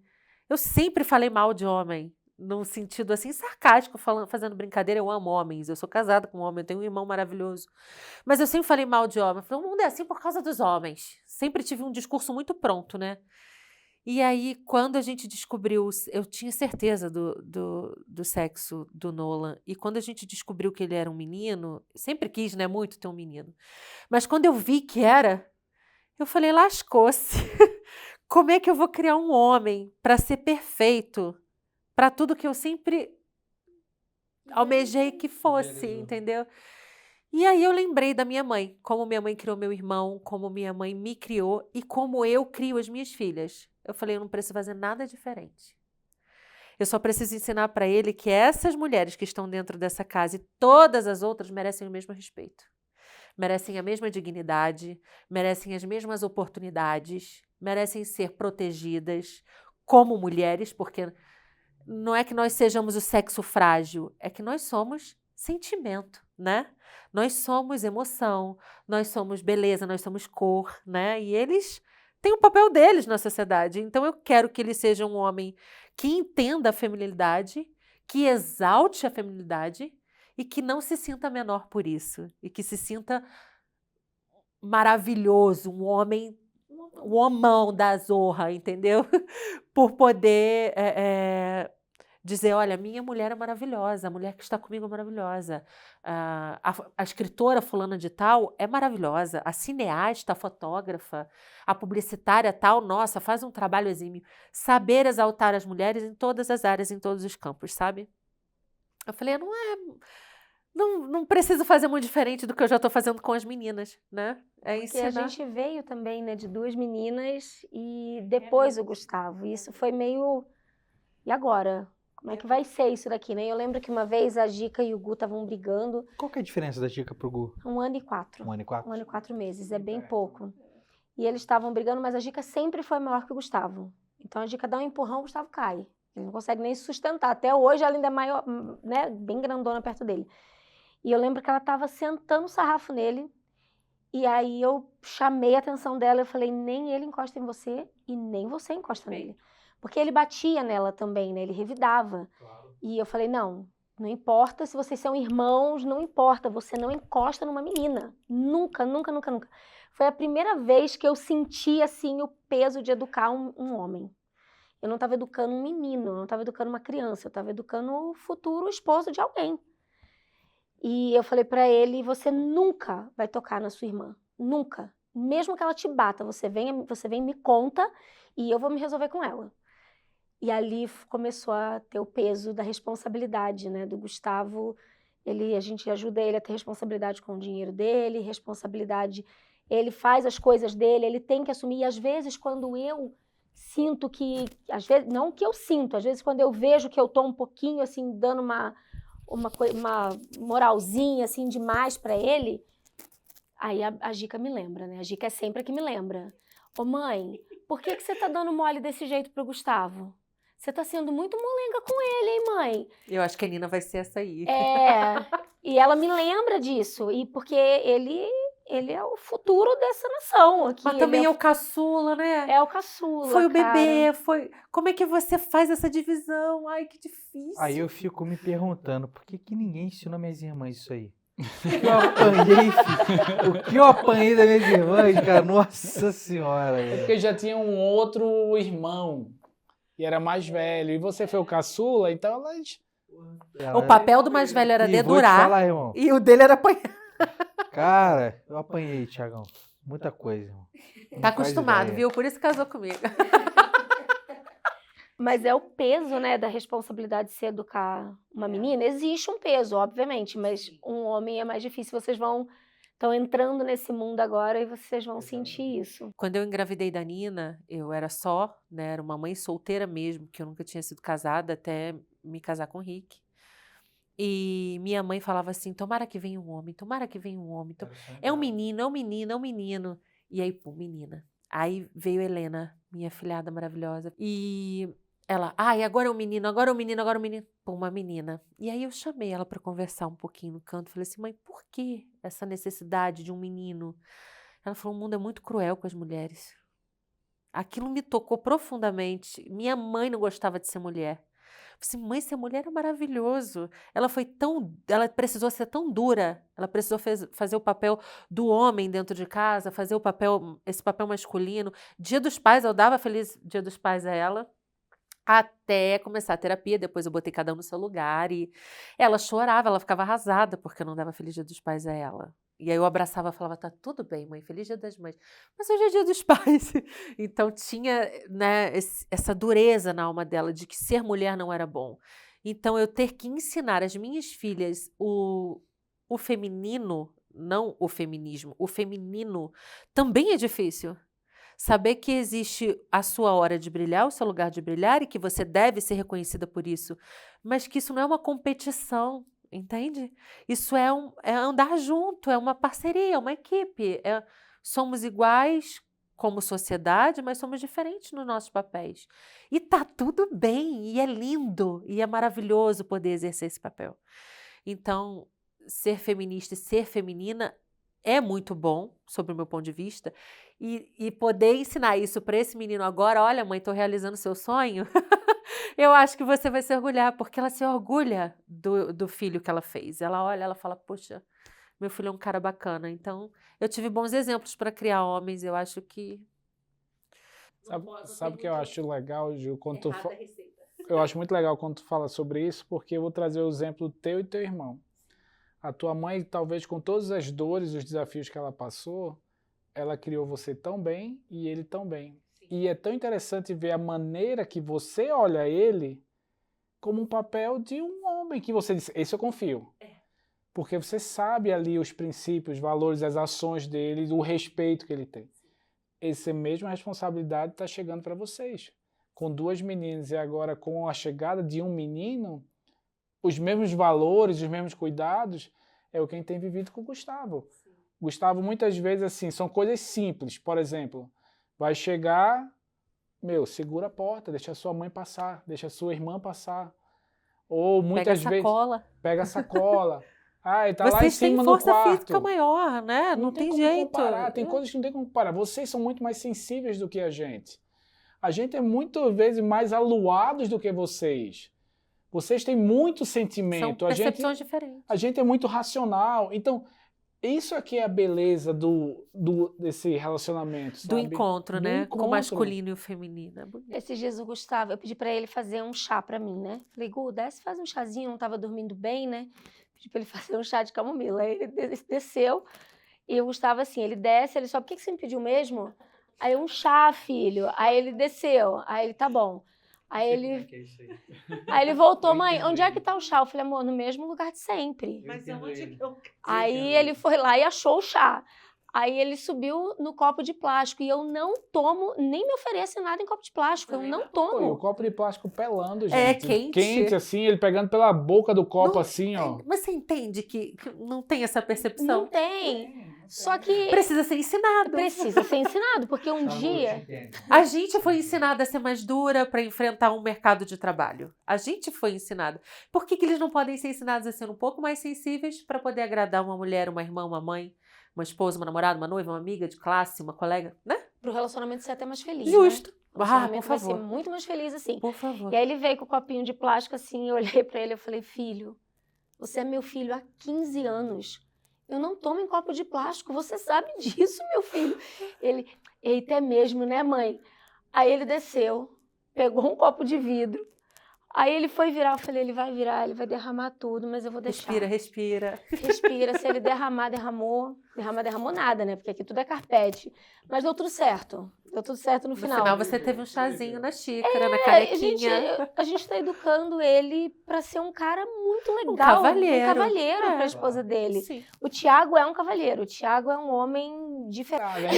eu sempre falei mal de homem, num sentido assim, sarcástico, fazendo brincadeira. Eu amo homens, eu sou casada com um homem, eu tenho um irmão maravilhoso. Mas eu sempre falei mal de homem. Eu falei, o mundo é assim por causa dos homens. Sempre tive um discurso muito pronto, né? E aí, quando a gente descobriu, eu tinha certeza do sexo do Nolan. E quando a gente descobriu que ele era um menino, sempre quis, né, muito ter um menino. Mas quando eu vi que era, eu falei, lascou-se. Como é que eu vou criar um homem para ser perfeito, para tudo que eu sempre almejei que fosse, entendeu? E aí eu lembrei da minha mãe, como minha mãe criou meu irmão, como minha mãe me criou e como eu crio as minhas filhas. Eu falei, eu não preciso fazer nada diferente. Eu só preciso ensinar para ele que essas mulheres que estão dentro dessa casa e todas as outras merecem o mesmo respeito. Merecem a mesma dignidade, merecem as mesmas oportunidades, merecem ser protegidas como mulheres, porque não é que nós sejamos o sexo frágil, é que nós somos sentimento, né? Nós somos emoção, nós somos beleza, nós somos cor, né? E eles têm o papel deles na sociedade. Então eu quero que ele seja um homem que entenda a feminilidade, que exalte a feminilidade e que não se sinta menor por isso. E que se sinta maravilhoso, um homão da zorra, entendeu? Por poder dizer, olha, minha mulher é maravilhosa, a mulher que está comigo é maravilhosa, a escritora fulana de tal é maravilhosa, a cineasta, a fotógrafa, a publicitária tal, nossa, faz um trabalho exímio. Saber exaltar as mulheres em todas as áreas, em todos os campos, sabe? Eu falei, não preciso fazer muito diferente do que eu já estou fazendo com as meninas, né? Porque ensinar. a gente veio também, né, de 2 meninas e depois o Gustavo. Isso foi meio... E agora? Como é que vai ser isso daqui, né? Eu lembro que uma vez a Gica e o Gu estavam brigando. Qual que é a diferença da Gica pro Gu? 1 ano e 4. 1 ano e 4? 1 ano e 4 meses, é bem pouco. E eles estavam brigando, mas a Gica sempre foi maior que o Gustavo. Então a Gica dá um empurrão, o Gustavo cai. Ele não consegue nem se sustentar. Até hoje ela ainda é maior, né, bem grandona perto dele. E eu lembro que ela estava sentando o sarrafo nele, e aí eu chamei a atenção dela, eu falei, nem ele encosta em você e nem você encosta nele. Porque ele batia nela também, né? Ele revidava. E eu falei, não importa se vocês são irmãos, não importa, você não encosta numa menina. Nunca, nunca, nunca, nunca. Foi a primeira vez que eu senti, assim, o peso de educar um homem. Eu não estava educando um menino, eu não estava educando uma criança, eu estava educando o futuro esposo de alguém. E eu falei pra ele, você nunca vai tocar na sua irmã. Nunca. Mesmo que ela te bata, você vem e me conta e eu vou me resolver com ela. E ali começou a ter o peso da responsabilidade, né, do Gustavo. A gente ajuda ele a ter responsabilidade com o dinheiro dele, responsabilidade, ele faz as coisas dele, ele tem que assumir. E às vezes quando eu sinto que, às vezes, não que eu sinto, às vezes quando eu vejo que eu tô um pouquinho assim, dando uma moralzinha assim demais pra ele, aí a Gica me lembra, né? A Gica é sempre a que me lembra. Ô mãe, por que você tá dando mole desse jeito pro Gustavo? Você tá sendo muito molenga com ele, hein, mãe? Eu acho que a Nina vai ser essa aí. E ela me lembra disso, e porque ele é o futuro dessa nação aqui. Mas também é o caçula, né? É o caçula, Foi o cara. bebê, foi... Como é que você faz essa divisão? Ai, que difícil. Aí eu fico me perguntando, por que ninguém ensinou minhas irmãs isso aí? Eu apanhei, filho. O que eu apanhei das minhas irmãs, cara? Nossa senhora. É porque já tinha um outro irmão e era mais velho. E você foi o caçula, então elas... O papel do mais velho era E vou te dedurar falar, irmão. e o dele era apanhar. Cara, eu apanhei, Thiagão. Muita coisa, irmão. Não Tá faz acostumado, ideia. viu? Por isso casou comigo. Mas é o peso, né, da responsabilidade de se educar uma menina. Existe um peso, obviamente, mas um homem é mais difícil. Vocês estão entrando nesse mundo agora e vocês vão sentir isso. Quando eu engravidei da Nina, eu era só, né? Era uma mãe solteira mesmo, que eu nunca tinha sido casada até me casar com o Rick. E minha mãe falava assim, tomara que venha um homem, tomara que venha um homem. É um menino, é um menino, é um menino. E aí, pô, menina. Aí veio Helena, minha filhada maravilhosa. E ela, ai, agora é um menino, agora é um menino, agora é um menino. Pô, uma menina. E aí eu chamei ela para conversar um pouquinho no canto. Falei assim, mãe, por que essa necessidade de um menino? Ela falou, o mundo é muito cruel com as mulheres. Aquilo me tocou profundamente. Minha mãe não gostava de ser mulher. Eu falei assim, mãe, ser mulher é maravilhoso. Ela precisou ser tão dura. Ela precisou fazer o papel do homem dentro de casa, fazer esse papel masculino. Dia dos Pais, eu dava feliz Dia dos Pais a ela. Até começar a terapia, depois eu botei cada um no seu lugar e ela chorava, ela ficava arrasada porque eu não dava Feliz Dia dos Pais a ela. E aí eu abraçava e falava, tá tudo bem, mãe, Feliz Dia das Mães. Mas hoje é Dia dos Pais. Então tinha, né, essa dureza na alma dela de que ser mulher não era bom. Então eu ter que ensinar às minhas filhas o feminino, não o feminismo, o feminino também é difícil. Saber que existe a sua hora de brilhar, o seu lugar de brilhar e que você deve ser reconhecida por isso, mas que isso não é uma competição, entende? Isso é andar junto, é uma parceria, é uma equipe. Somos iguais como sociedade, mas somos diferentes nos nossos papéis. E tá tudo bem, e é lindo, e é maravilhoso poder exercer esse papel. Então, ser feminista e ser feminina é muito bom, sob o meu ponto de vista, e poder ensinar isso para esse menino agora, olha, mãe, estou realizando seu sonho, eu acho que você vai se orgulhar, porque ela se orgulha do filho que ela fez. Ela olha, ela fala, poxa, meu filho é um cara bacana. Então, eu tive bons exemplos para criar homens, eu acho que... Sabe o que eu acho legal, Ju? Eu acho muito legal quando tu fala sobre isso, porque eu vou trazer o exemplo teu e teu irmão. A tua mãe, talvez com todas as dores, os desafios que ela passou, ela criou você tão bem e ele tão bem. Sim. E é tão interessante ver a maneira que você olha ele como um papel de um homem, que você diz, esse eu confio. Porque você sabe ali os princípios, os valores, as ações dele, o respeito que ele tem. Essa mesma responsabilidade está chegando para vocês. Com duas meninas e agora com a chegada de um menino, os mesmos valores, os mesmos cuidados, é o que a gente tem vivido com o Gustavo. Sim. Gustavo, muitas vezes, assim, são coisas simples. Por exemplo, vai chegar segura a porta, deixa a sua mãe passar, deixa a sua irmã passar. Ou Pega a muitas vezes, sacola. pega a sacola. Ai, tá lá em Vocês têm cima no força quarto. física maior, né? Não tem como jeito. comparar, tem coisas que não tem como comparar. Vocês são muito mais sensíveis do que a gente. A gente é muitas vezes mais aluados do que vocês. Vocês têm muito São sentimento. percepções diferentes. A gente é muito racional. Então, isso aqui é a beleza desse relacionamento, Do sabe? encontro, Do né? Com encontro. o masculino e o feminino. É bonito. Esses dias o Gustavo, eu pedi pra ele fazer um chá pra mim, né? Falei, Gu, desce, faz um chazinho, eu não tava dormindo bem, né? Pedi pra ele fazer um chá de camomila. Aí ele desceu e o Gustavo assim, ele desce, ele só, por que você me pediu mesmo? Aí um chá, filho. Aí ele desceu, aí ele, tá bom. Aí ele voltou, mãe, onde é que tá o chá? Eu falei, amor, no mesmo lugar de sempre. Mas aonde que eu... Aí ele foi lá e achou o chá. Aí ele subiu no copo de plástico e eu não tomo, nem me oferece nada em copo de plástico, eu não Pô, e o tomo. copo de plástico pelando, gente. É quente. Quente, assim, ele pegando pela boca do copo, Não assim, ó. Mas você entende que não tem essa Não percepção? tem. Só que Precisa ser ensinado. precisa ser ensinado, porque um dia... A gente foi ensinada a ser mais dura para enfrentar um mercado de trabalho. A gente foi ensinada. Por que eles não podem ser ensinados a ser um pouco mais sensíveis para poder agradar uma mulher, uma irmã, uma mãe, uma esposa, uma namorada, uma noiva, uma amiga de classe, uma colega, né? Pro relacionamento ser até mais feliz, Justo. né? O Ah, por relacionamento vai ser favor. muito mais feliz assim. Por favor. E aí ele veio com o copinho de plástico assim, eu olhei pra ele e falei, filho, você é meu filho há 15 anos. Eu não tomo em copo de plástico, você sabe disso, meu filho. Ele, eita, é mesmo, né, mãe? Aí ele desceu, pegou um copo de vidro. Aí ele foi virar, eu falei, ele vai virar, ele vai derramar tudo, mas eu vou deixar. Respira, respira. Respira, se ele derramar, derramou. Derramou nada, né? Porque aqui tudo é carpete. Mas deu tudo certo. Deu tudo certo no No final. final você teve um chazinho na xícara, na É, canequinha. a gente tá educando ele pra ser um cara muito legal. cavalheiro. Um cavalheiro É. pra esposa dele. Sim. O Thiago é um cavalheiro. O Thiago é um homem diferente. Olha.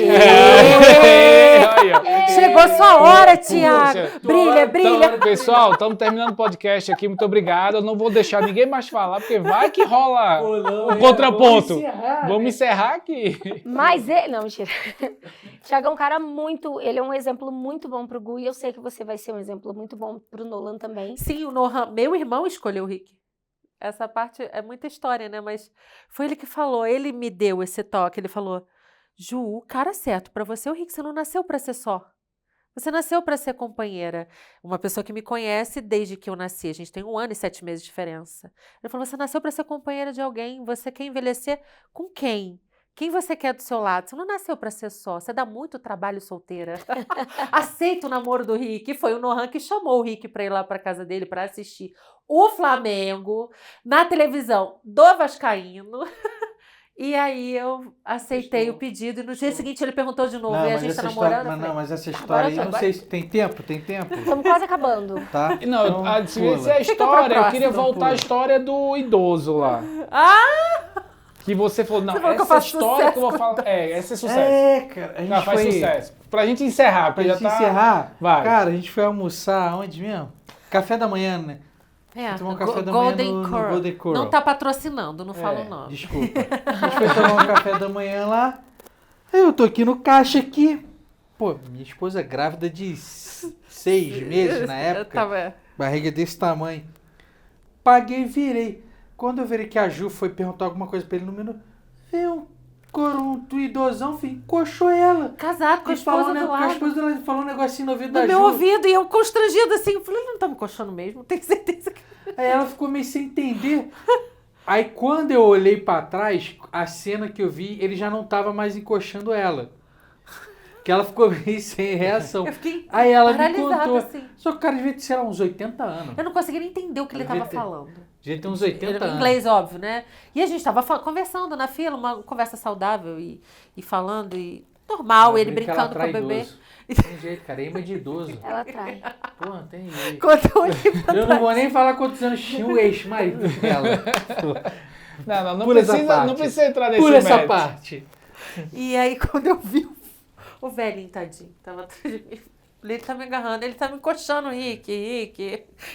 Chegou sua hora, Puxa. Tiago. Brilha, brilha. Então, pessoal, estamos terminando o podcast aqui. Muito obrigado. Eu não vou deixar ninguém mais falar, porque vai que rola o contraponto. Vamos encerrar aqui. Mas ele... Não, mentira. Thiago é um cara muito... Ele é um exemplo muito bom pro Gu. E eu sei que você vai ser um exemplo muito bom pro Nolan também. Sim, o Nohan, meu irmão escolheu o Rick. Essa parte é muita história, né? Mas foi ele que falou, ele me deu esse toque. Ele falou, Ju, o cara certo pra você é o Rick, você não nasceu pra ser só. Você nasceu pra ser companheira. Uma pessoa que me conhece desde que eu nasci, a gente tem 1 ano e 7 meses de diferença. Ele falou, você nasceu pra ser companheira de alguém, você quer envelhecer com quem? Quem você quer do seu lado? Você não nasceu pra ser só, você dá muito trabalho solteira. Aceita o namoro do Rick. E foi o Nohan que chamou o Rick pra ir lá pra casa dele pra assistir o Flamengo na televisão do Vascaíno. E aí eu aceitei o pedido e no dia seguinte ele perguntou de novo, e a gente tá namorando? Eu falei, Mas essa história aí, agora não sei se tem tempo, Estamos quase acabando. tá? Não, Então, se pula. essa Fica pra história, eu queria próxima, voltar à pula. história do idoso lá. Que você falou, não, Você falou que eu essa faço história que eu vou sucesso. falar. Esse é sucesso. É, cara, a gente Não, faz foi... sucesso. Pra gente encerrar, Pra porque gente já tá... encerrar, Vai. cara, a gente foi almoçar onde mesmo? Café da manhã, né? É, Tomar um café da manhã Golden no Corral. Golden Corral. Não tá patrocinando, não fala o nome. Desculpa. A gente foi tomar um café da manhã lá. Aí eu tô aqui no caixa aqui. Pô, minha esposa grávida de 6 meses na Eu época. tava... Barriga desse tamanho. Paguei e virei. Quando eu virei que a Ju foi perguntar alguma coisa pra ele no menu, veio um idosão, encoxou ela. Casado com a E falou, esposa do com a lado. esposa dela, falou um negocinho no ouvido No da meu Ju. ouvido, e eu constrangida assim. Eu falei, ele não tá me coxando mesmo, tenho certeza que... Aí ela ficou meio sem entender. Aí quando eu olhei pra trás, a cena que eu vi, ele já não tava mais encoxando ela. Que ela ficou meio sem reação. Eu fiquei Aí ela me paralisada, contou. assim. Só que o cara devia ter, sei lá, uns 80 anos. Eu não conseguia nem entender o que ele Devia tava ter. falando. Devia ter uns 80 Em anos. inglês, óbvio, né? E a gente tava conversando na fila, uma conversa saudável e falando, e normal, ele Brinca, ela brincando com o atrai bebê. idoso. Tem jeito, cara. É imã de idoso. Ela trai. Pô, tem jeito. Quando eu olhei pra Eu não vou nem falar quantos anos tinha o ex-marido dela. Não Pula essa precisa, parte. não precisa entrar nesse Pula essa mérito. parte. E aí, quando eu vi o velhinho, tadinho, tava atrás de mim. Ele tá me agarrando, ele tá me encoxando, Rick.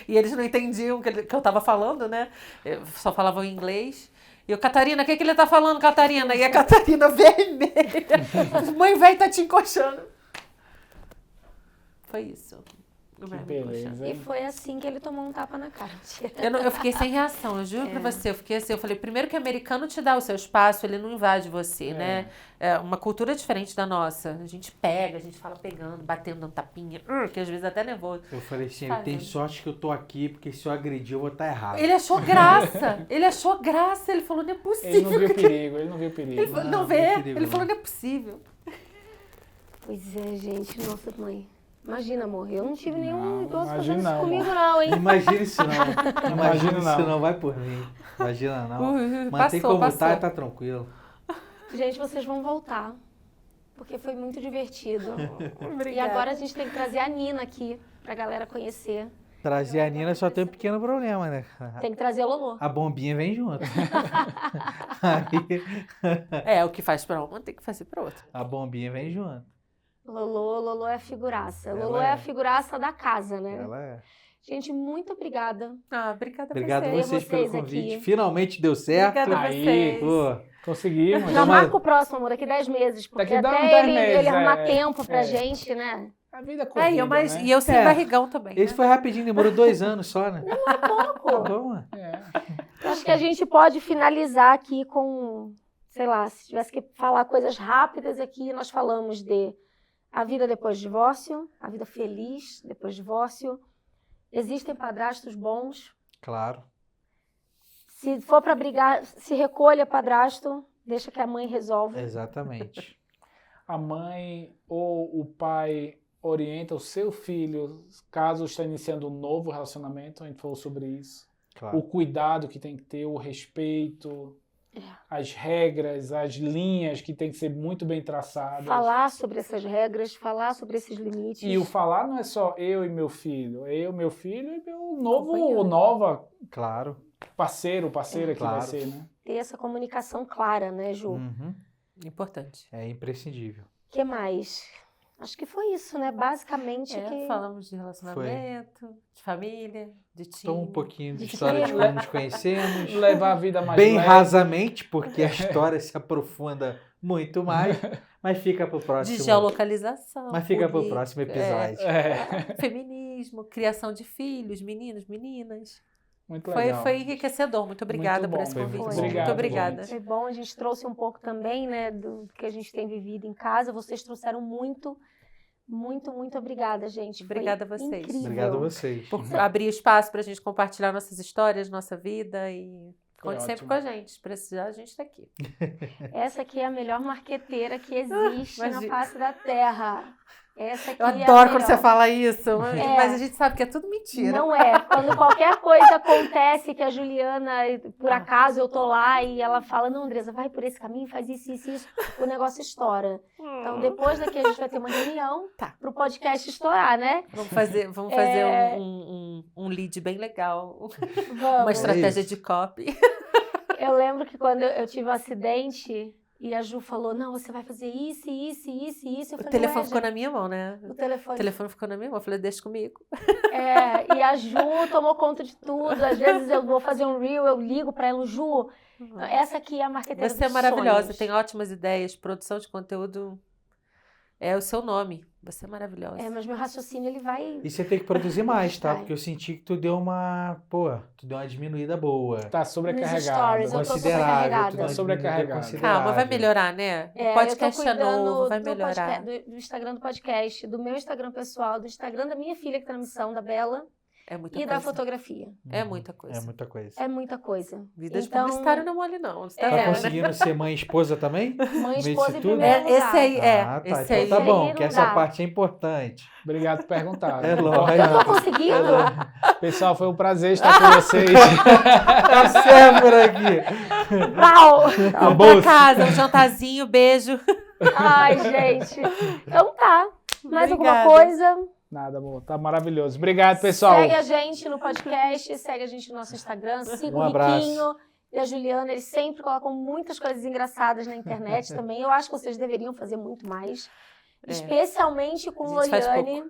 E eles não entendiam o que eu tava falando, né? Eu só falavam em inglês. E eu, Catarina, o que ele tá falando, Catarina? E a Catarina vermelha. Mãe velha tá te encoxando. foi isso. Que beleza. E foi assim que ele tomou um tapa na cara. Eu fiquei sem reação, eu juro pra você. Eu fiquei assim, eu falei, primeiro que o americano te dá o seu espaço, ele não invade você, né? É uma cultura diferente da nossa. A gente pega, a gente fala pegando, batendo, dando tapinha, que às vezes é até nervoso. Eu falei assim, ele tem sorte que eu tô aqui, porque se eu agredir eu vou estar errado. Ele achou graça, ele falou, não é possível. Ele não viu perigo, ele não viu perigo. Ele falou, não vê vê, perigo, ele não. falou, não é possível. Pois é, gente. Nossa, mãe. Imagina, amor. Eu não tive nenhum Não, idoso fazendo imagina isso não, comigo, amor. não, hein? Não imagina isso não. Não imagina Imagina isso não. não, vai por mim. Imagina não. Mantém Passou, como passou. tá e tá tranquilo. Gente, vocês vão voltar. Porque foi muito divertido. E Obrigada. agora a gente tem que trazer a Nina aqui pra galera conhecer. Trazer a Nina só tem um pequeno problema, né? Tem que trazer a Lolô. A bombinha vem junto. Aí, É, o que faz pra uma tem que fazer pra outra. a bombinha vem junto. Lolô é a figuraça. Ela Lolô é. é a figuraça da casa, né? Ela é. Gente, muito obrigada. Ah, obrigada Obrigado a a vocês. vocês pelo vocês convite. aqui. Finalmente deu certo. Obrigada a Aí. vocês. Pô, Conseguimos. Já Mas- marca o próximo, amor, daqui 10 meses. Porque Daqui até 10 ele meses, arrumar é. tempo pra É. gente, né? A vida corrida, E né? eu sem É. barrigão também. esse né? foi rapidinho, demorou 2 anos só, né? Tá Pouco. bom, ué. É. Acho que a gente pode finalizar aqui com, sei lá, se tivesse que falar coisas rápidas aqui, nós falamos de a vida depois do divórcio, a vida feliz depois do divórcio. Existem padrastos bons. Claro. Se for para brigar, se recolha padrasto, deixa que a mãe resolve. Exatamente. A mãe ou o pai orienta o seu filho, caso está iniciando um novo relacionamento, a gente falou sobre isso. Claro. O cuidado que tem que ter, o respeito, É. as regras, as linhas que tem que ser muito bem traçadas. Falar sobre essas regras, falar sobre esses limites. E o falar não é só eu e meu filho, é eu, meu filho e meu novo Companheiro. ou nova Claro. parceira que Claro. vai ser, né? Ter essa comunicação clara, né, Ju? Uhum. Importante. É imprescindível. O que mais? Acho que foi isso, né? Basicamente que... Falamos de relacionamento, de família, de time. Então, um pouquinho de De história de família. como nos conhecemos. Levar a vida mais Bem leve. rasamente, porque a história se aprofunda muito mais. Mas fica pro próximo. De geolocalização. Mas fica pro política, próximo episódio. feminismo, criação de filhos, meninos, meninas. Muito Foi legal. enriquecedor. Muito obrigada Muito por bom, esse foi convite. muito Muito, obrigado, obrigada. gente. Foi bom, a gente trouxe um pouco também, né, do que a gente tem vivido em casa. Vocês trouxeram muito, muito, muito obrigada, gente. Foi Obrigada a vocês. incrível. Obrigado a vocês. Por abrir espaço para a gente compartilhar nossas histórias, nossa vida e Foi conte sempre ótimo. com a gente. Se precisar, a gente está aqui. Essa aqui é a melhor marqueteira que existe na Imagina. face da Terra. Essa aqui Eu é a adoro quando melhor. você fala isso, É. mas a gente sabe que é tudo mentira. Não é. Quando qualquer coisa acontece que a Juliana, por acaso eu tô lá e ela fala, não, Andresa, vai por esse caminho, faz isso, isso, isso, o negócio estoura. Então, depois daqui a gente vai ter uma reunião Tá. pro podcast estourar, né? Vamos fazer um lead bem legal. Uma Vamos. estratégia isso. de copy. Eu lembro que quando eu tive um acidente e a Ju falou, não, você vai fazer isso, isso, isso, isso. Eu O falei, telefone "Ué, ficou gente, na minha mão, né? o O telefone. telefone ficou na minha mão. Eu falei, deixa comigo. E a Ju tomou conta de tudo. Às vezes eu vou fazer um reel, eu ligo pra ela, Ju, essa aqui é a marqueteira Você é dos maravilhosa, sonhos. tem ótimas ideias, produção de conteúdo é o seu nome. Você é maravilhosa. Mas meu raciocínio, ele vai... E você tem que produzir mais, tá? Vai. Porque eu senti que tu deu uma diminuída boa. Tá Nos sobrecarregado. stories, eu tô Considerável. tu deu uma Tá sobrecarregado. diminuída considerável. Calma, vai melhorar, né? O eu podcast tô é cuidando novo, vai do melhorar. do Instagram do podcast, do meu Instagram pessoal, do Instagram da minha filha que tá na missão, da Bela, É muita e coisa. da fotografia. É muita coisa. É muita coisa. É muita coisa. Vida de Então, publicitário não é mole, não. Você tá Tá vendo, né? conseguindo ser mãe e esposa também? Mãe, Meio esposa disso em tudo? primeiro lugar. Esse aí, Ah, tá. esse Então aí. tá bom, Aí que não essa dá. parte é importante. Obrigado por perguntar. É Eu tô lógico. conseguindo? Pessoal, foi um prazer estar com vocês. Tá certo por aqui. Pau! Vamos pra casa, um jantarzinho, beijo. Ai, gente. Então tá. Mais alguma Obrigada. coisa? Nada, amor. Tá maravilhoso. Obrigado, pessoal. Segue a gente no podcast, segue a gente no nosso Instagram, siga Um o abraço. Riquinho e a Juliana. Eles sempre colocam muitas coisas engraçadas na internet também. Eu acho que vocês deveriam fazer muito mais. É. Especialmente com A gente faz Loliane.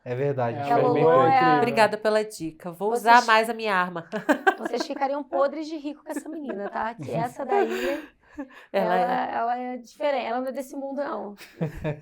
É verdade. É, a a gente faz bem Lolo por é aqui. a- Obrigada pela dica. Vou Vocês- usar mais a minha arma. Vocês ficariam podres de rico com essa menina, tá? Que essa daí Ela é diferente, ela não é desse mundo, não.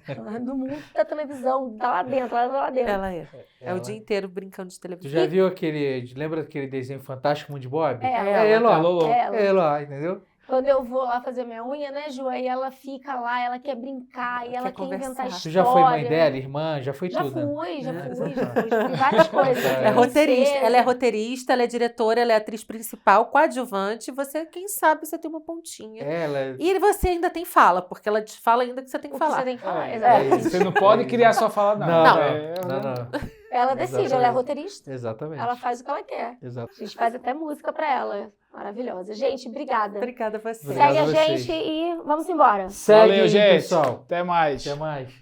Ela é do mundo da televisão, tá lá dentro, ela tá lá dentro. Ela é. É o dia inteiro brincando de Tu televisão. já viu aquele. Lembra daquele desenho Fantástico Mundo de Bob? É ela, ó. Lolo. Ela. É ela, entendeu? Quando eu vou lá fazer minha unha, né, Ju? Aí ela fica lá, ela quer brincar, e ela Quer quer inventar conversar. história. Tu já foi mãe dela, irmã, já foi Já tudo, né? fui, já É. fui várias coisas. É É roteirista. Princesa. Ela é roteirista, ela é diretora, ela é atriz principal, coadjuvante. Você, quem sabe, você tem uma pontinha. Ela. E você ainda tem fala, porque ela te fala ainda que você tem que O que falar. você tem que falar, É, exatamente. Você não pode criar sua fala, não. Não. Ela decide, ela é Exatamente. roteirista. Exatamente. Ela faz o que ela quer. Exato. A gente faz até música pra ela. Maravilhosa. Gente, obrigada. Obrigada a você. Obrigado Segue a a vocês. gente e vamos embora. Segue Valeu, aí, gente. pessoal. Até mais. Até mais.